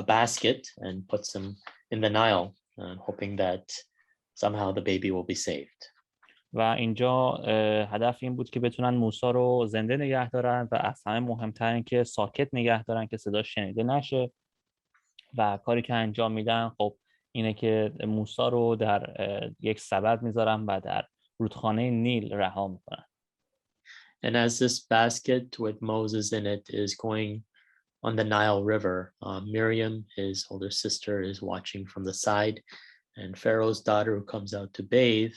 Speaker 1: a basket, and puts him in the Nile, hoping that somehow the baby will be saved.
Speaker 2: و اینجا هدف این بود که بتونن موسی رو زنده نگه دارن و از همه مهمتر این که ساکت نگه دارن که صداش شنیده نشه. و کاری که انجام میدن خب اینه که موسی رو در یک سبد میذارن و در رودخانه نیل رها میکنن.
Speaker 1: And as this basket with Moses in it is going on the Nile River, Miriam, his older sister, is watching from the side, and Pharaoh's daughter, who comes out to bathe,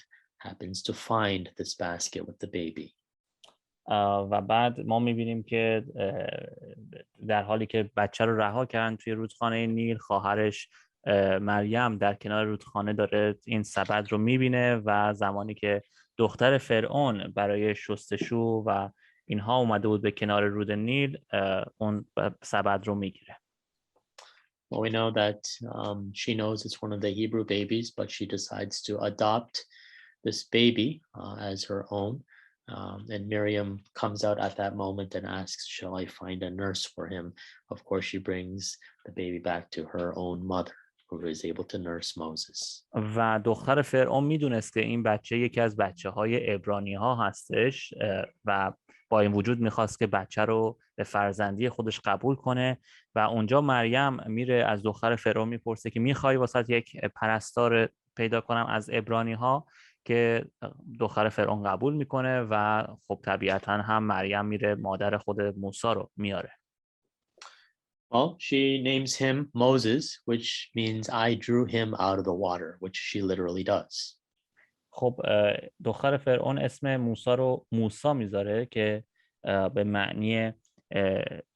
Speaker 1: happens to find this basket with the baby.
Speaker 2: و بعد ما میبینیم که در حالی که بچه رو رها کردن توی رودخانه نیل، خواهرش مریم در کنار رودخانه داره این سبد رو میبینه و زمانی که دختر فرعون برای شستشو و اینها اومده بود به کنار رود نیل، اون سبد رو میگیره.
Speaker 1: Well, we know that she knows it's one of the Hebrew babies, but she decides to adopt this baby as her own. And Miriam comes out at that moment and asks, shall I find a nurse for him? Of course, she brings the baby back to her own mother, who is able to nurse Moses.
Speaker 2: و دختر فرعون میدونست که این بچه یکی از بچه‌های عبرانی ها هستش و با این وجود میخواست که بچه رو به فرزندی خودش قبول کنه و اونجا مریم میره از دختر فرعون میپرسه که میخوای واسه یک پرستار پیدا کنم از عبرانی ها، که دختر فرعون قبول میکنه و خب طبیعتا هم مریم میره مادر خود موسی رو میاره.
Speaker 1: Well, she names him Moses, which means I drew him out of the water, which she literally does.
Speaker 2: خب دختر فرعون اسم موسی رو موسی میذاره که به معنی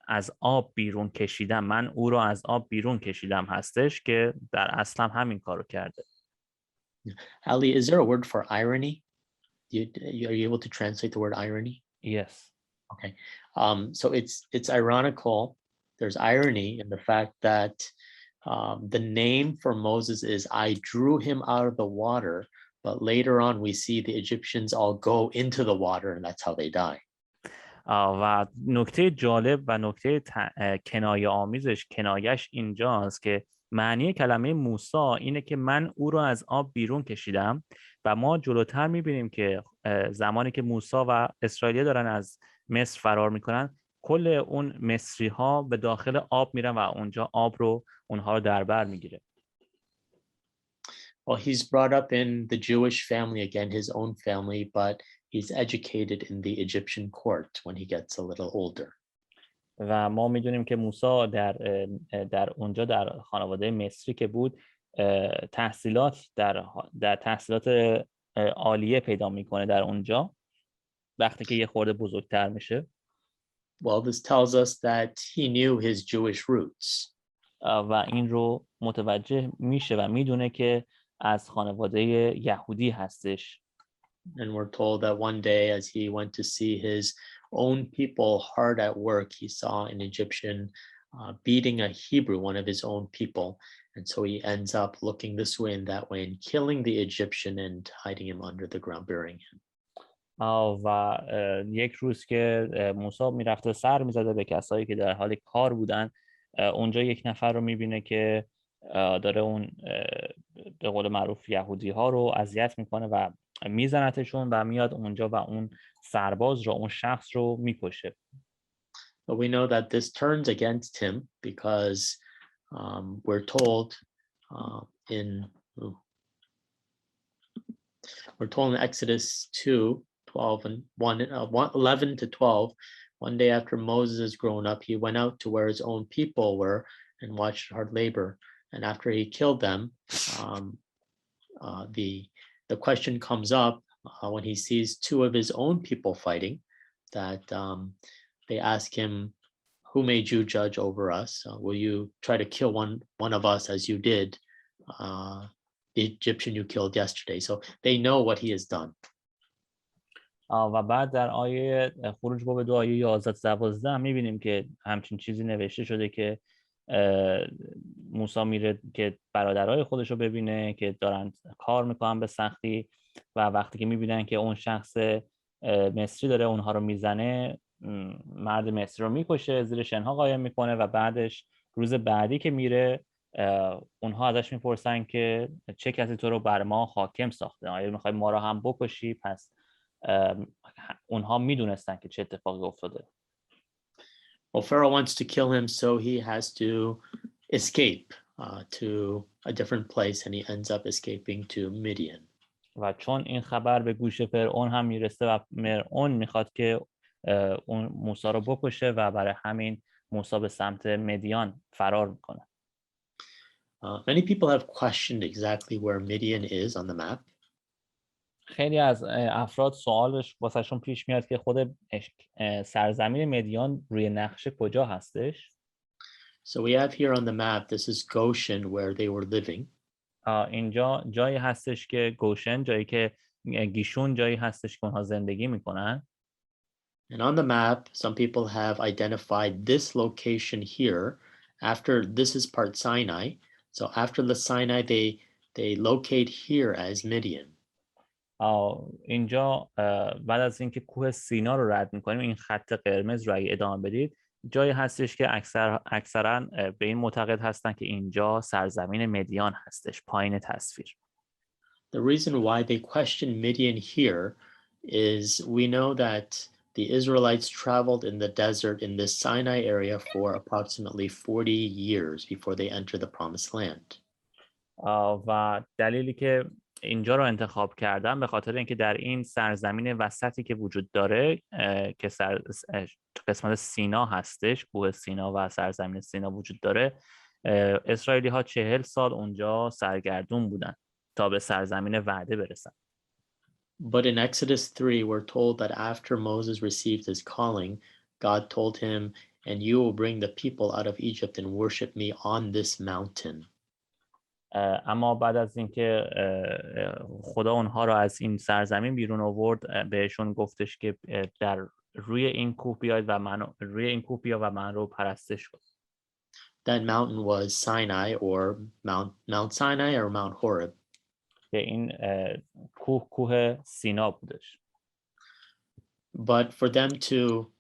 Speaker 2: از آب بیرون کشیدم، من او رو از آب بیرون کشیدم هستش که در اصل هم همین کارو کرده.
Speaker 1: Ali, is there a word for irony? Are you able to translate the word irony?
Speaker 2: Yes.
Speaker 1: Okay. So it's ironical. There's irony in the fact that the name for Moses is I drew him out of the water, but later on we see the Egyptians all go into the water and that's how they die.
Speaker 2: و نکته جالب و نکته کنایه آمیزش، کنایش اینجاست که معنی کلمه موسی اینه که من او رو از آب بیرون کشیدم و ما جلوتر میبینیم که زمانی که موسی و اسرائیلی دارن از مصر فرار میکنن، کل اون مصری ها به داخل آب میرن و اونجا آب رو اونها رو در بر میگیره.
Speaker 1: Well, he's brought up in the Jewish family, again, his own family, but he's educated in the Egyptian court when he gets a little older.
Speaker 2: و ما میدونیم که موسی در اونجا در خانواده مصری که بود تحصیلات در تحصیلات عالیه پیدا میکنه در اونجا وقتی که یه خورده بزرگتر میشه.
Speaker 1: Well, this tells us that he knew his Jewish roots.
Speaker 2: و این رو متوجه میشه و میدونه که از خانواده یهودی هستش.
Speaker 1: And we're told that one day as he went to see his own people hard at work, he saw an Egyptian beating a Hebrew, one of his own people. And so he ends up looking this way and that way and killing the Egyptian and hiding him under the ground, burying him.
Speaker 2: و یک روز که موسی میرفته سر میزده به کسایی که در حال کار بودن، اونجا یک نفر رو میبینه که داره اون به قول معروف یهودی ها رو اذیت میکنه و میزنتشون و میاد اونجا و اون سرباز رو، اون شخص رو میکشه.
Speaker 1: But we know that this turns against him because we're told in Exodus 2:12 and 11 to 12, one day after Moses is grown up, he went out to where his own people were and watched hard labor. And after he killed them, the question comes up when he sees two of his own people fighting, that they ask him, who made you judge over us? Will you try to kill one of us as you did the Egyptian you killed yesterday? So they know what he has done.
Speaker 2: و بعد در آیه خروج باب 2 آیه 11-12 میبینیم که همچین چیزی نوشته شده که موسی میره که برادرای خودش رو ببینه که دارن کار میکنن به سختی و وقتی که میبینن که اون شخص مصری داره اونها رو میزنه، مرد مصری رو میکشه، زیر شنها قایم میکنه و بعدش روز بعدی که میره اونها ازش میپرسن که چه کسی تو رو بر ما حاکم ساخته؟ آیا میخوای ما رو هم بکشی؟ پس اونها میدونستن که چه اتفاقی افتاده.
Speaker 1: Well, Pharaoh wants to kill him, so he has to escape to a different place, and he ends up escaping to Midian.
Speaker 2: و چون این خبر به گوش فرعون هم میرسه و فرعون میخواد که اون موسی رو بکشه و برای همین موسی به سمت مدیان فرار میکنه.
Speaker 1: Many people have questioned exactly where Midian is on the map.
Speaker 2: خیلی از افراد سوالش واسهشون پیش میاد که خود سرزمین مدیان روی نقشه کجا هستش.
Speaker 1: So we have here on the map, this is Goshen where they were living.
Speaker 2: اینجا جایی هستش که گوشن، جایی که گیشون، جایی هستش که اونها زندگی میکنن.
Speaker 1: And on the map, some people have identified this location here after this is part Sinai. So after the Sinai, they locate here as Midian.
Speaker 2: اینجا بعد از اینکه کوه سینا رو رد میکنیم، این خط قرمز رو اگه ادامه بدید، جایی هستش که اکثرا به این معتقد هستن که اینجا سرزمین مدیان هستش، پایین تصویر.
Speaker 1: The reason why they question Midian here is we know that the Israelites traveled in the desert in this Sinai area for approximately 40 years before they enter the promised land.
Speaker 2: و دلیلی که اینجا رو انتخاب کردم به خاطر اینکه در این سرزمین وسطی که وجود داره که قسمت سینا هستش، کوه سینا و سرزمین سینا وجود داره، اسرائیلی ها 40 سال اونجا سرگردون بودن تا به سرزمین وعده برسن.
Speaker 1: But in Exodus 3, we're told that after Moses received his calling, God told him, and you will bring the people out of Egypt and worship me on this mountain.
Speaker 2: اما بعد از اینکه خدا اونها را از این سرزمین بیرون آورد بهشون گفتش که در روی این کوه بیاید و من رو پرستش کنید.
Speaker 1: That mountain was Sinai or Mount Sinai or Mount Horeb.
Speaker 2: که این کوه سینا بودش.
Speaker 1: But for them to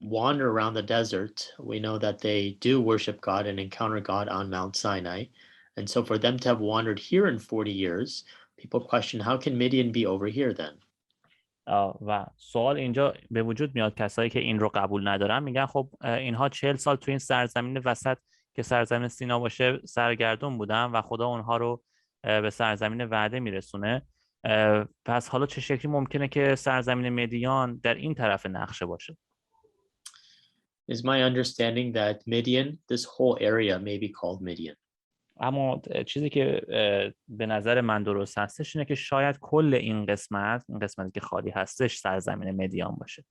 Speaker 1: wander around the desert, we know that they do worship God and encounter God on Mount Sinai. And so for them to have wandered here in 40 years, people question, how can Midian be over here then?
Speaker 2: و سوال اینجا به وجود میاد، کسایی که این رو قبول ندارن میگن خب اینها 40 سال تو این سرزمین وسط که سرزمین سینا باشه سرگردون بودن و خدا اونها رو به سرزمین وعده میرسونه، پس حالا چه شکلی ممکنه که سرزمین مدیان در این طرف نقشه باشه؟
Speaker 1: Is my understanding that Midian, this whole area may be called Midian.
Speaker 2: اما چیزی که به نظر من درست هستش اینه که شاید کل این قسمتی که خالی هستش سرزمین مدیان باشه.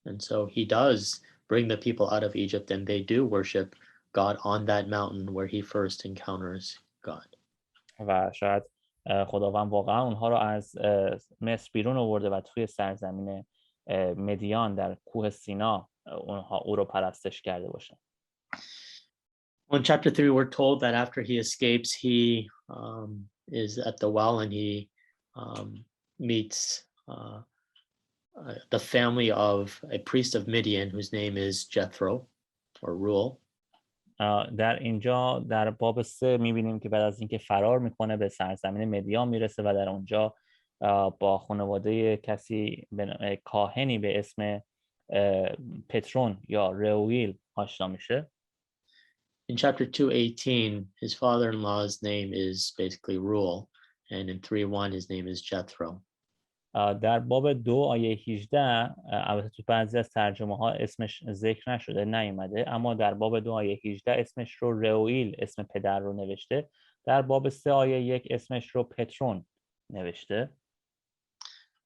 Speaker 1: And so he does bring the people out of Egypt and they do worship God on that mountain where he first encounters God.
Speaker 2: و شاید خداوند واقعا اونها رو از مصر بیرون آورده و توی سرزمین مدیان در کوه سینا او رو پرستش کرده باشن.
Speaker 1: In chapter 3, we're told that after he escapes, he is at the well and he meets the family of a priest of Midian whose name is Jethro or Reuel.
Speaker 2: در اینجا در باب 3 می‌بینیم که بعد از اینکه فرار میکنه به سرزمین مدیان میرسه و در اونجا با خانواده کسی کاهنی به اسم پترون یا روئیل آشنا میشه.
Speaker 1: In chapter 2:18, his father-in-law's name is basically Reuel, and in 3:1, his name is Jethro.
Speaker 2: در باب 2 آیه 18 البته تو بعضی از ترجمه ها اسمش ذکر نشده نیومده، اما در باب 2 آیه 18 اسمش رو روئیل اسم پدر رو نوشته، در باب 3 آیه 1 اسمش رو پترون نوشته.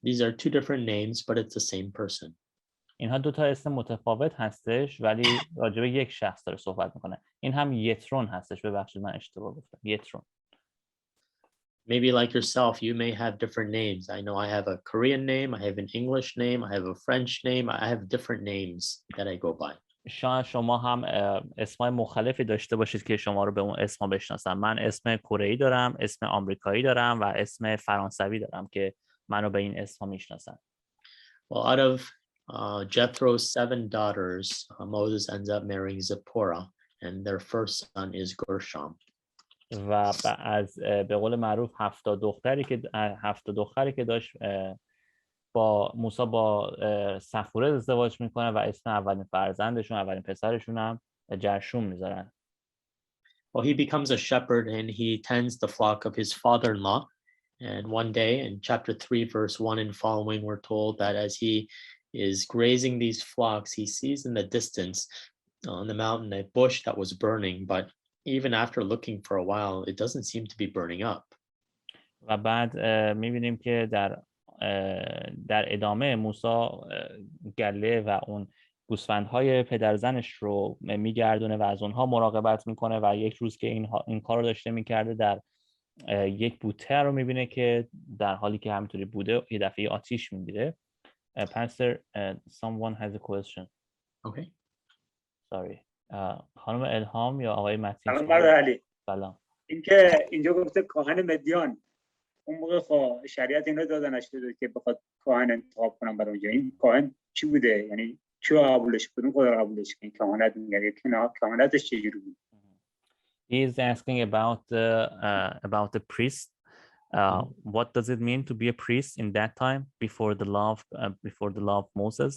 Speaker 1: These are two different names, but it's the same person.
Speaker 2: اینها دو تا اسم متفاوت هستش ولی راجع به یک شخص داره صحبت میکنه. این هم یترون هستش، ببخشید من اشتباه گفتم. یترون.
Speaker 1: Maybe like yourself, you may have different names. I know I have a Korean name, I have an English name, I have a French name, I have different names that I go by.
Speaker 2: شاید شما هم اسمای مختلفی داشته باشید که شما رو به اون اسما بشناسن. من اسم کره‌ای دارم، اسم آمریکایی دارم و اسم فرانسوی دارم که منو به این اسما میشناسن.
Speaker 1: Well, out of Jethro's 7 daughters, Moses ends up marrying Zipporah, and their first son is Gershom.
Speaker 2: و از به قول معروف 7 دختری که داشت با موسی با صفوره ازدواج میکنه و اسم اولین فرزندشون، اولین پسرشون هم جرشوم میذارن.
Speaker 1: Well, he becomes a shepherd and he tends the flock of his father-in-law. And one day in chapter 3, verse 1 and following, we're told that as he is grazing these flocks, he sees in the distance on the mountain a bush that was burning, but even after looking for a while, it doesn't seem to be burning up.
Speaker 2: و بعد میبینیم که در ادامه موسی گله و اون گوسفندهای پدرزنش رو میگردونه و از اونها مراقبت میکنه و یک روز که این کار رو داشته میکرده در یک بوته رو میبینه که در حالی که همینطوری بوده یه دفعه آتیش میگیره. Pastor, someone has a question.
Speaker 1: Okay.
Speaker 2: Sorry. خانم الهام یا آقای متین؟
Speaker 7: سلام برادر علی.
Speaker 2: سلام.
Speaker 7: اینکه اینجا گفته کاهن مدیان، اون موقع شریعت اینا دادنش شده که بخواد کاهن انتخاب کنن برای اونجا. این کاهن چی بوده؟ یعنی کی قبولش کنه؟ خدا قبولش کنه. کاهنت میگه که نه، کاهنتش چجوری بود؟
Speaker 2: He is asking about the priest. What does it mean to be a priest in that time before the law of Moses?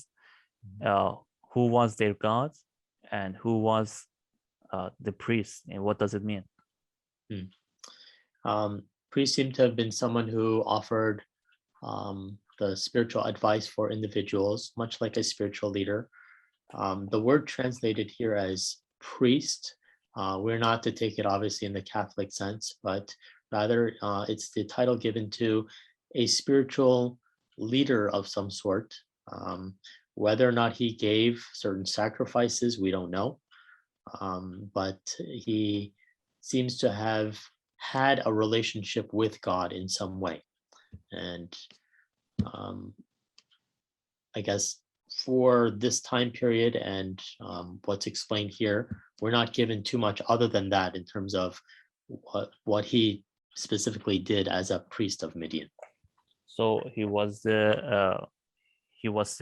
Speaker 2: Who was their God and who was the priest, and what does it mean?
Speaker 1: Priest seemed to have been someone who offered the spiritual advice for individuals, much like a spiritual leader. The word translated here as priest, we're not to take it obviously in the Catholic sense, but rather it's the title given to a spiritual leader of some sort, Whether or not he gave certain sacrifices, we don't know. But he seems to have had a relationship with God in some way. And I guess for this time period and what's explained here, we're not given too much other than that in terms of what he specifically did as a priest of Midian.
Speaker 2: So he was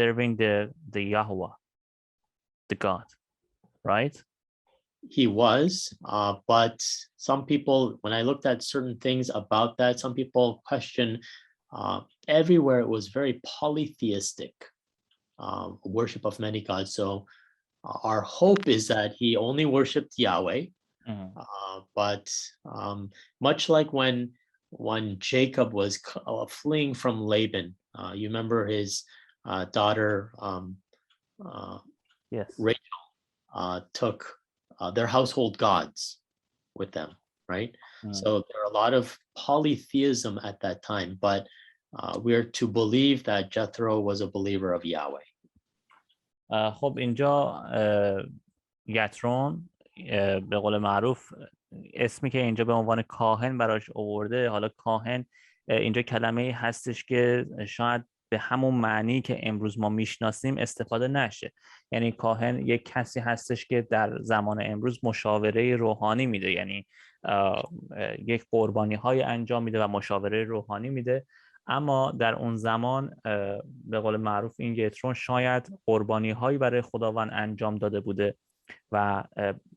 Speaker 2: serving the Yahweh, the God, right?
Speaker 1: He was, but some people, when I looked at certain things about that, some people question everywhere it was very polytheistic, worship of many gods. So our hope is that he only worshipped Yahweh, but much like when Jacob was fleeing from Laban, you remember his daughter
Speaker 2: Yes.
Speaker 1: Rachel took their household gods with them, right? So there are a lot of polytheism at that time, but we are to believe that Jethro was a believer of Yahweh.
Speaker 2: خب اینجا یترون به قول معروف اسمی که اینجا به عنوان کاهن براش آورده، حالا کاهن اینجا کلمه هستش که شاید به همون معنی که امروز ما میشناسیم استفاده نشه. یعنی کاهن یک کسی هستش که در زمان امروز مشاوره روحانی میده، یعنی یک قربانی های انجام میده و مشاوره روحانی میده. اما در اون زمان به قول معروف این یترون شاید قربانی هایی برای خداوند انجام داده بوده و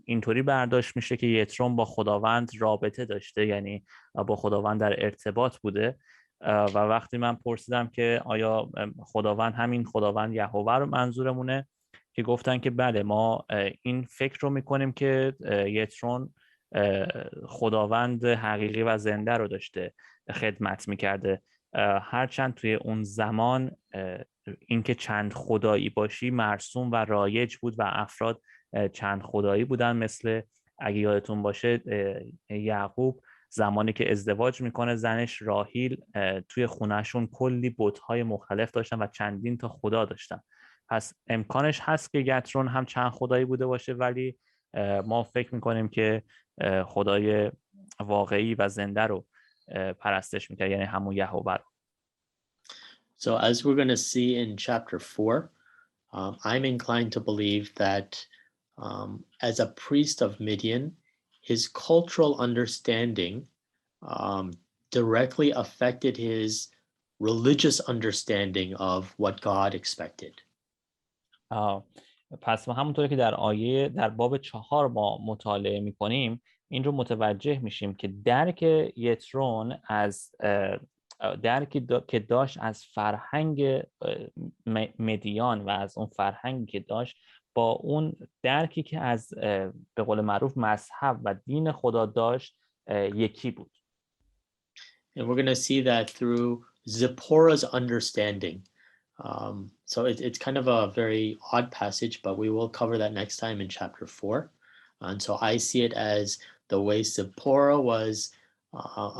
Speaker 2: اینطوری برداشت میشه که یترون با خداوند رابطه داشته، یعنی با خداوند در ارتباط بوده. و وقتی من پرسیدم که آیا خداوند همین خداوند یهوه رو منظورمونه، که گفتن که بله، ما این فکر رو میکنیم که یترون خداوند حقیقی و زنده رو داشته خدمت میکرده. هرچند توی اون زمان اینکه چند خدایی باشی مرسوم و رایج بود و افراد چند خدایی بودن، مثل اگه یادتون باشه یعقوب زمانی که ازدواج میکنه زنش راهیل توی خونهشون کلی بت‌های مختلف داشتن و چندین تا خدا داشتن. پس امکانش هست که یترون هم چند خدایی بوده باشه، ولی ما فکر میکنیم که خدای واقعی و زنده رو پرستش میکرد، یعنی همون یهوه رو.
Speaker 1: So as we're going to see in chapter 4, I'm inclined to believe that as a priest of Midian, his cultural understanding directly affected his religious understanding of what God expected.
Speaker 2: پس همونطوری که در باب 4 ما مطالعه میکنیم، این رو متوجه میشیم که درک یترون از درکی که داشت از فرهنگ مدیان و از اون فرهنگی که داشت با اون درکی که از به قول معروف مذهب و دین خدا داشت یکی بود.
Speaker 1: And we're going to see that through Zipporah's understanding. So it's kind of a very odd passage, but we will cover that next time in chapter 4. And so I see it as the way Zipporah was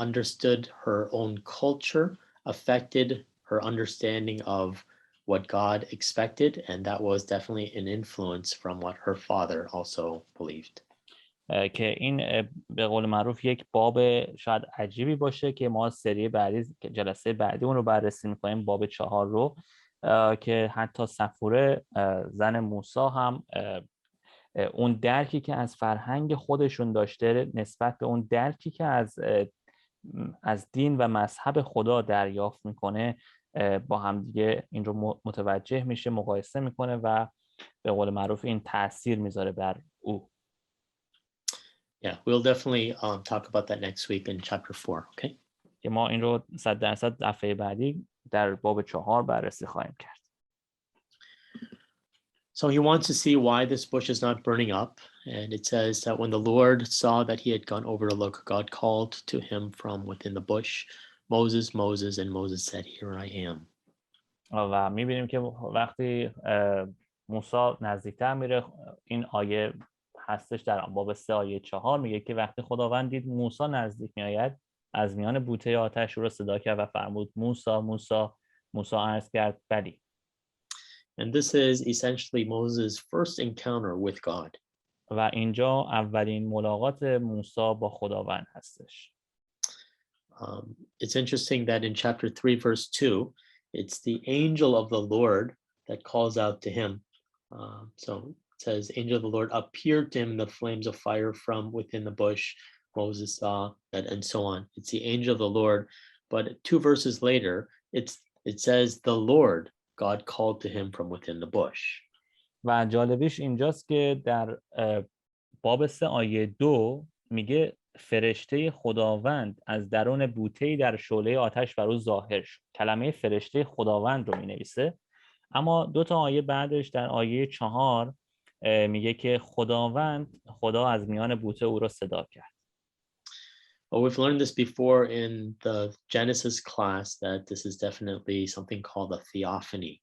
Speaker 1: understood her own culture, affected her understanding of what God expected, and that was definitely an influence from what her father also believed.
Speaker 2: که این به قول معروف یک باب شاید عجیبی باشه که ما سری بعدی جلسه بعدی اون رو بررسی می‌کنیم، باب 4 رو، که حتی صفوره زن موسی هم اون درکی که از فرهنگ خودشون داشته نسبت به اون درکی که از دین و مذهب خدا دریافت میکنه با هم دیگه این رو متوجه میشه، مقایسه میکنه و به قول معروف این تأثیر میذاره بر او.
Speaker 1: Yeah, we'll definitely talk about that next week in chapter 4, okay?
Speaker 2: که ما این رو 100% دفعه بعدی در باب 4 بررسی خواهیم کرد.
Speaker 1: So he wants to see why this bush is not burning up. And it says that when the Lord saw that he had gone over to look, God called to him from within the bush, Moses, Moses, and Moses said, Here I am.
Speaker 2: و میبینیم که وقتی موسی نزدیکتر میره، این آیه هستش در باب 3 آیه 4 میگه که وقتی خداوند دید موسی نزدیک میآید، از میان بوته آتش او را صدا کرد و فرمود موسی موسی. موسی عرض کرد بلی.
Speaker 1: And this is essentially Moses' first encounter with God.
Speaker 2: و اینجا اولین ملاقات موسی با خداوند هستش.
Speaker 1: It's interesting that in chapter 3, verse 2, it's the angel of the Lord that calls out to him. So it says, angel of the Lord appeared to him in the flames of fire from within the bush. Moses saw that, and so on. It's the angel of the Lord. But 2 verses later, it says the Lord, God called to him from within the bush.
Speaker 2: و جالبیش اینجاست که در باب 3 آیه 2 میگه فرشته خداوند از درون بوته‌ای در شعله آتش بر او ظاهر شد. کلمه فرشته خداوند رو مینویسه. اما 2 تا آیه بعدش در آیه 4 میگه که خدا از میان بوته او را صدا کرد.
Speaker 1: Well, we've learned this before in the Genesis class that this is definitely something called a theophany.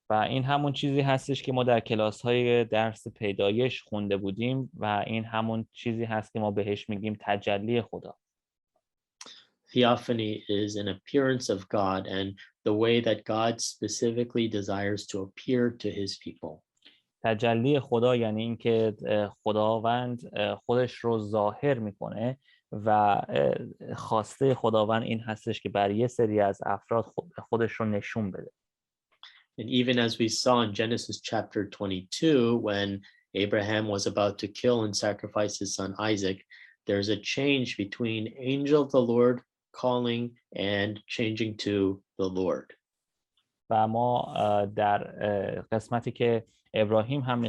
Speaker 2: و این همون چیزی هستش که ما در کلاس‌های درس پیدایش خونده بودیم و این همون چیزی هست که ما بهش میگیم تجلی خدا.
Speaker 1: Theophany is an appearance of God and the way that God specifically desires to appear to his people.
Speaker 2: تجلی خدا یعنی اینکه خداوند خودش رو ظاهر میکنه و خواسته خداوند این هستش که برای یه سری از افراد خودش رو نشون بده.
Speaker 1: And even as we saw in Genesis chapter 22, when Abraham was about to kill and sacrifice his son Isaac, there's a change between angel of the Lord calling and changing to the Lord.
Speaker 2: و ما در قسمتی که ابراهیم هم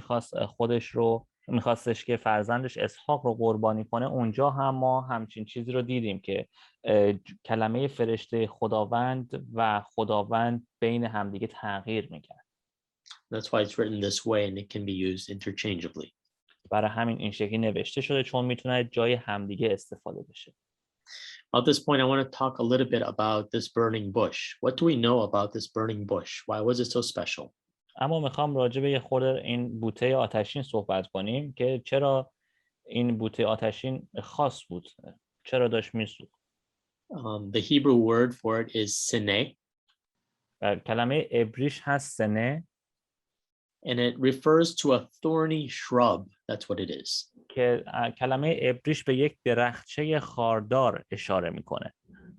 Speaker 2: میخواستش که فرزندش اسحاق رو قربانی کنه، اونجا هم ما همچین چیزی رو دیدیم که کلمه فرشته خداوند و خداوند بین همدیگه تغییر میکرد.
Speaker 1: That's why it's written this way and it can be used interchangeably.
Speaker 2: برای همین این شکلی نوشته شده چون میتونه جای همدیگه استفاده بشه.
Speaker 1: At this point, I want to talk a little bit about this burning bush. What do we know about this burning bush? Why was it so special?
Speaker 2: اما میخوام راجع به یه خورده این بوته آتشین صحبت کنیم که چرا این بوته آتشین خاص بود، چرا داشت میسوخت.
Speaker 1: The Hebrew word for it is sene.
Speaker 2: کلمه عبریش هست سنه.
Speaker 1: And it refers to a thorny shrub. That's what it is.
Speaker 2: که کلمه عبریش به یک درختچه خاردار اشاره میکنه.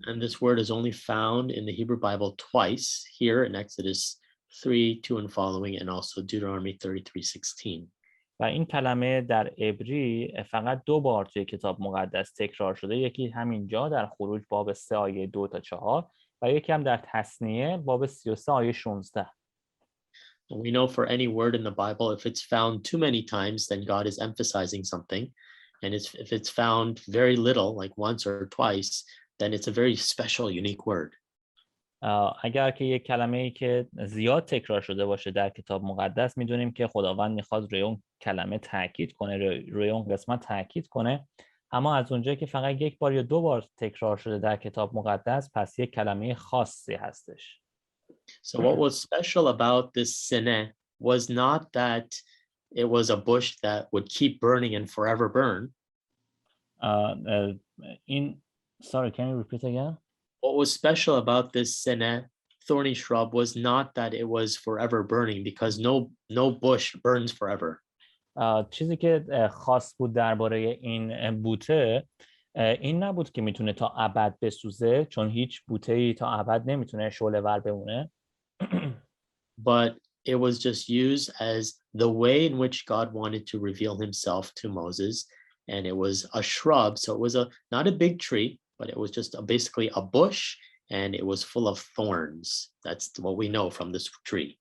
Speaker 1: And this word is only found in the Hebrew Bible twice, here in Exodus 3:2 and following, and also Deuteronomy 33:16.
Speaker 2: و این کلمه در عبری فقط 2 بار توی کتاب مقدس تکرار شده. یکی همینجا در خروج باب 3 آیه 2 تا 4 و یکی هم در تثنیه باب 33 آیه 16.
Speaker 1: We know for any word in the Bible, if it's found too many times, then God is emphasizing something. And if it's found very little, like once or twice, then it's a very special, unique word.
Speaker 2: اگر که یک کلمه‌ای که زیاد تکرار شده باشه در کتاب مقدس، میدونیم که خداوند میخواد روی اون کلمه تاکید کنه، روی اون قسمت تاکید کنه. اما از اونجایی که فقط 1 بار یا 2 بار تکرار شده در کتاب مقدس، پس یک کلمه خاصی هستش.
Speaker 1: So what was special about this sene was not that it was a bush that would keep burning and forever burn.
Speaker 2: Sorry, can you repeat again?
Speaker 1: What was special about this sene, thorny shrub, was not that it was forever burning, because no bush burns forever.
Speaker 2: چیزی که خاص بود درباره این بوته این نبود که میتونه تا ابد بسوزه، چون هیچ بوته‌ای تا ابد نمیتونه شعله‌ور بمونه.
Speaker 1: But it was just used as the way in which God wanted to reveal himself to Moses, and it was a shrub, so it was not a big tree, but it was just basically a bush, and it was full of thorns. That's what we know from this tree.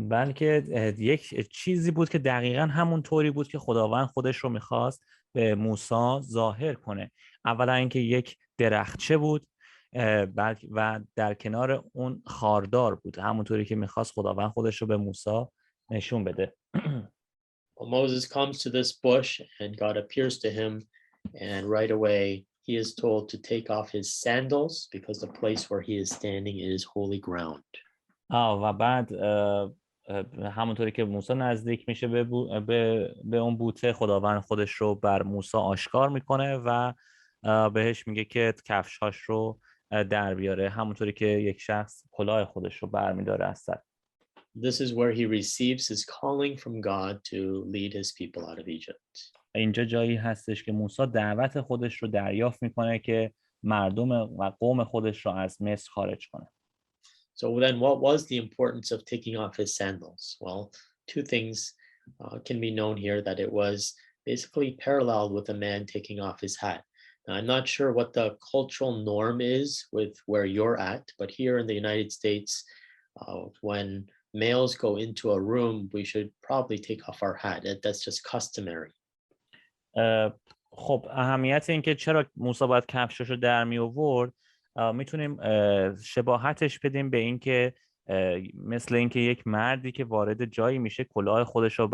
Speaker 2: بلکه یک چیزی بود که دقیقاً همون طوری بود که خداوند خودش رو میخواست به موسی ظاهر کنه. اولا اینکه یک درختچه بود و در کنار اون خاردار بود، همونطوری که میخواست خداوند خودش رو به موسی نشون بده.
Speaker 1: Moses comes to this bush and God appears to him, and right away he is told to take off his sandals because the place where he is standing is holy ground.
Speaker 2: و بعد همونطوری که موسی نزدیک میشه به اون بوته، خداوند خودش رو بر موسی آشکار میکنه و بهش میگه که کفش‌هاش رو در بیاره، همونطوری که یک شخص کلاه خودش رو برمیداره از سر.
Speaker 1: This is where he receives his calling from God to lead his people out of Egypt.
Speaker 2: اینجا جایی هستش که موسی دعوت خودش رو دریافت میکنه که مردم و قوم خودش رو از مصر خارج کنه.
Speaker 1: So then what was the importance of taking off his sandals? Well, two things can be known here, that it was basically paralleled with a man taking off his hat. Now, I'm not sure what the cultural norm is with where you're at, but here in the United States, when males go into a room, we should probably take off our hat. That's just customary.
Speaker 2: خب اهمیت این که چرا موسی باید کفشاشو در می آورد میتونیم شباهتش بدیم به این که مثل اینکه یک مردی که وارد جایی میشه کلاه خودش رو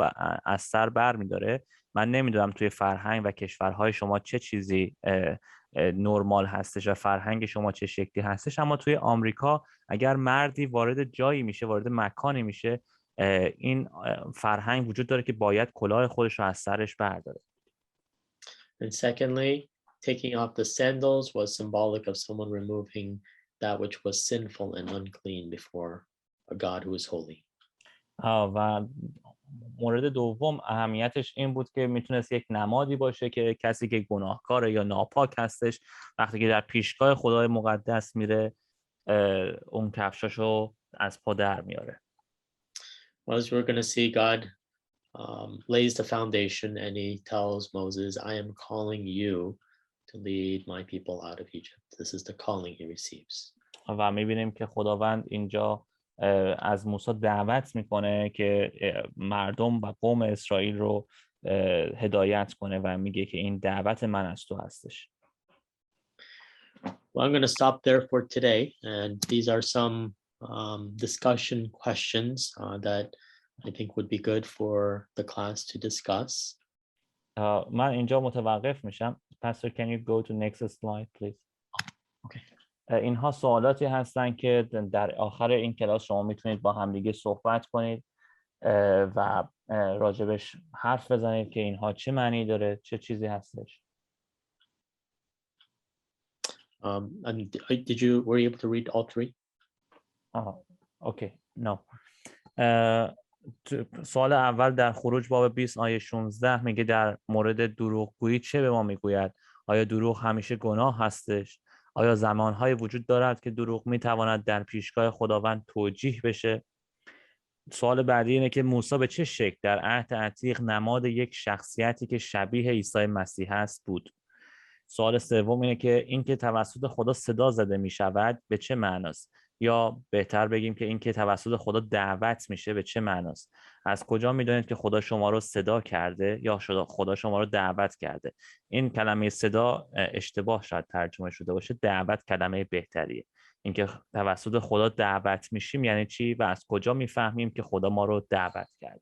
Speaker 2: از سر بر میداره. من نمیدونم توی فرهنگ و کشورهای شما چه چیزی نرمال هستش و فرهنگ شما چه شکلی هستش، اما توی آمریکا اگر مردی وارد جایی میشه، وارد مکانی میشه، این فرهنگ وجود داره که باید کلاه خودش رو از سرش برداره.
Speaker 1: And secondly, taking off the sandals was symbolic of someone removing that which was sinful and unclean before a God who is holy.
Speaker 2: و مورد دوم اهمیتش این بود که میتونست یک نمادی باشه که کسی که گناهکار یا ناپاک هستش وقتی که در پیشگاه خدای مقدس میره اون کفشاشو از پا در میاره.
Speaker 1: As we're going to see, God lays the foundation and he tells Moses, I am calling you to lead my people out of Egypt. This is the calling he receives.
Speaker 2: و میبینیم که خداوند اینجا از موسی دعوت میکنه که مردم و قوم اسرائیل رو هدایت کنه و میگه که این دعوت من از تو هستش.
Speaker 1: Well, I'm going to stop there for today, and these are some discussion questions that I think would be good for the class to discuss.
Speaker 2: من اینجا متوقف میشم. Pastor, can you go to next slide, please?
Speaker 1: Okay.
Speaker 2: اینها سوالاتی هستن که در آخر این کلاس شما میتونید با همدیگه صحبت کنید و راجبش حرف بزنید که اینها چه معنی داره، چه چیزی هستش.
Speaker 1: And were you able to read all three?
Speaker 2: Okay, no. سوال اول در خروج باب 20 آیه 16 میگه در مورد دروغگویی چه به ما میگوید؟ آیا دروغ همیشه گناه هستش؟ آیا زمانهای وجود دارد که دروغ میتواند در پیشگاه خداوند توجیه بشه؟ سوال بعدی اینه که موسی به چه شکل در عهد عتیق نماد یک شخصیتی که شبیه عیسی مسیح است بود؟ سوال سوم اینه که اینکه توسط خدا صدا زده میشود به چه معناست؟ یا بهتر بگیم که اینکه توسط خدا دعوت میشه به چه معناست؟ از کجا میدونید که خدا شما رو صدا کرده یا خدا شما رو دعوت کرده؟ این کلمه صدا اشتباه شاید ترجمه شده باشه، دعوت کلمه بهتریه. اینکه توسط خدا دعوت میشیم یعنی چی و از کجا میفهمیم که خدا ما رو دعوت کرده؟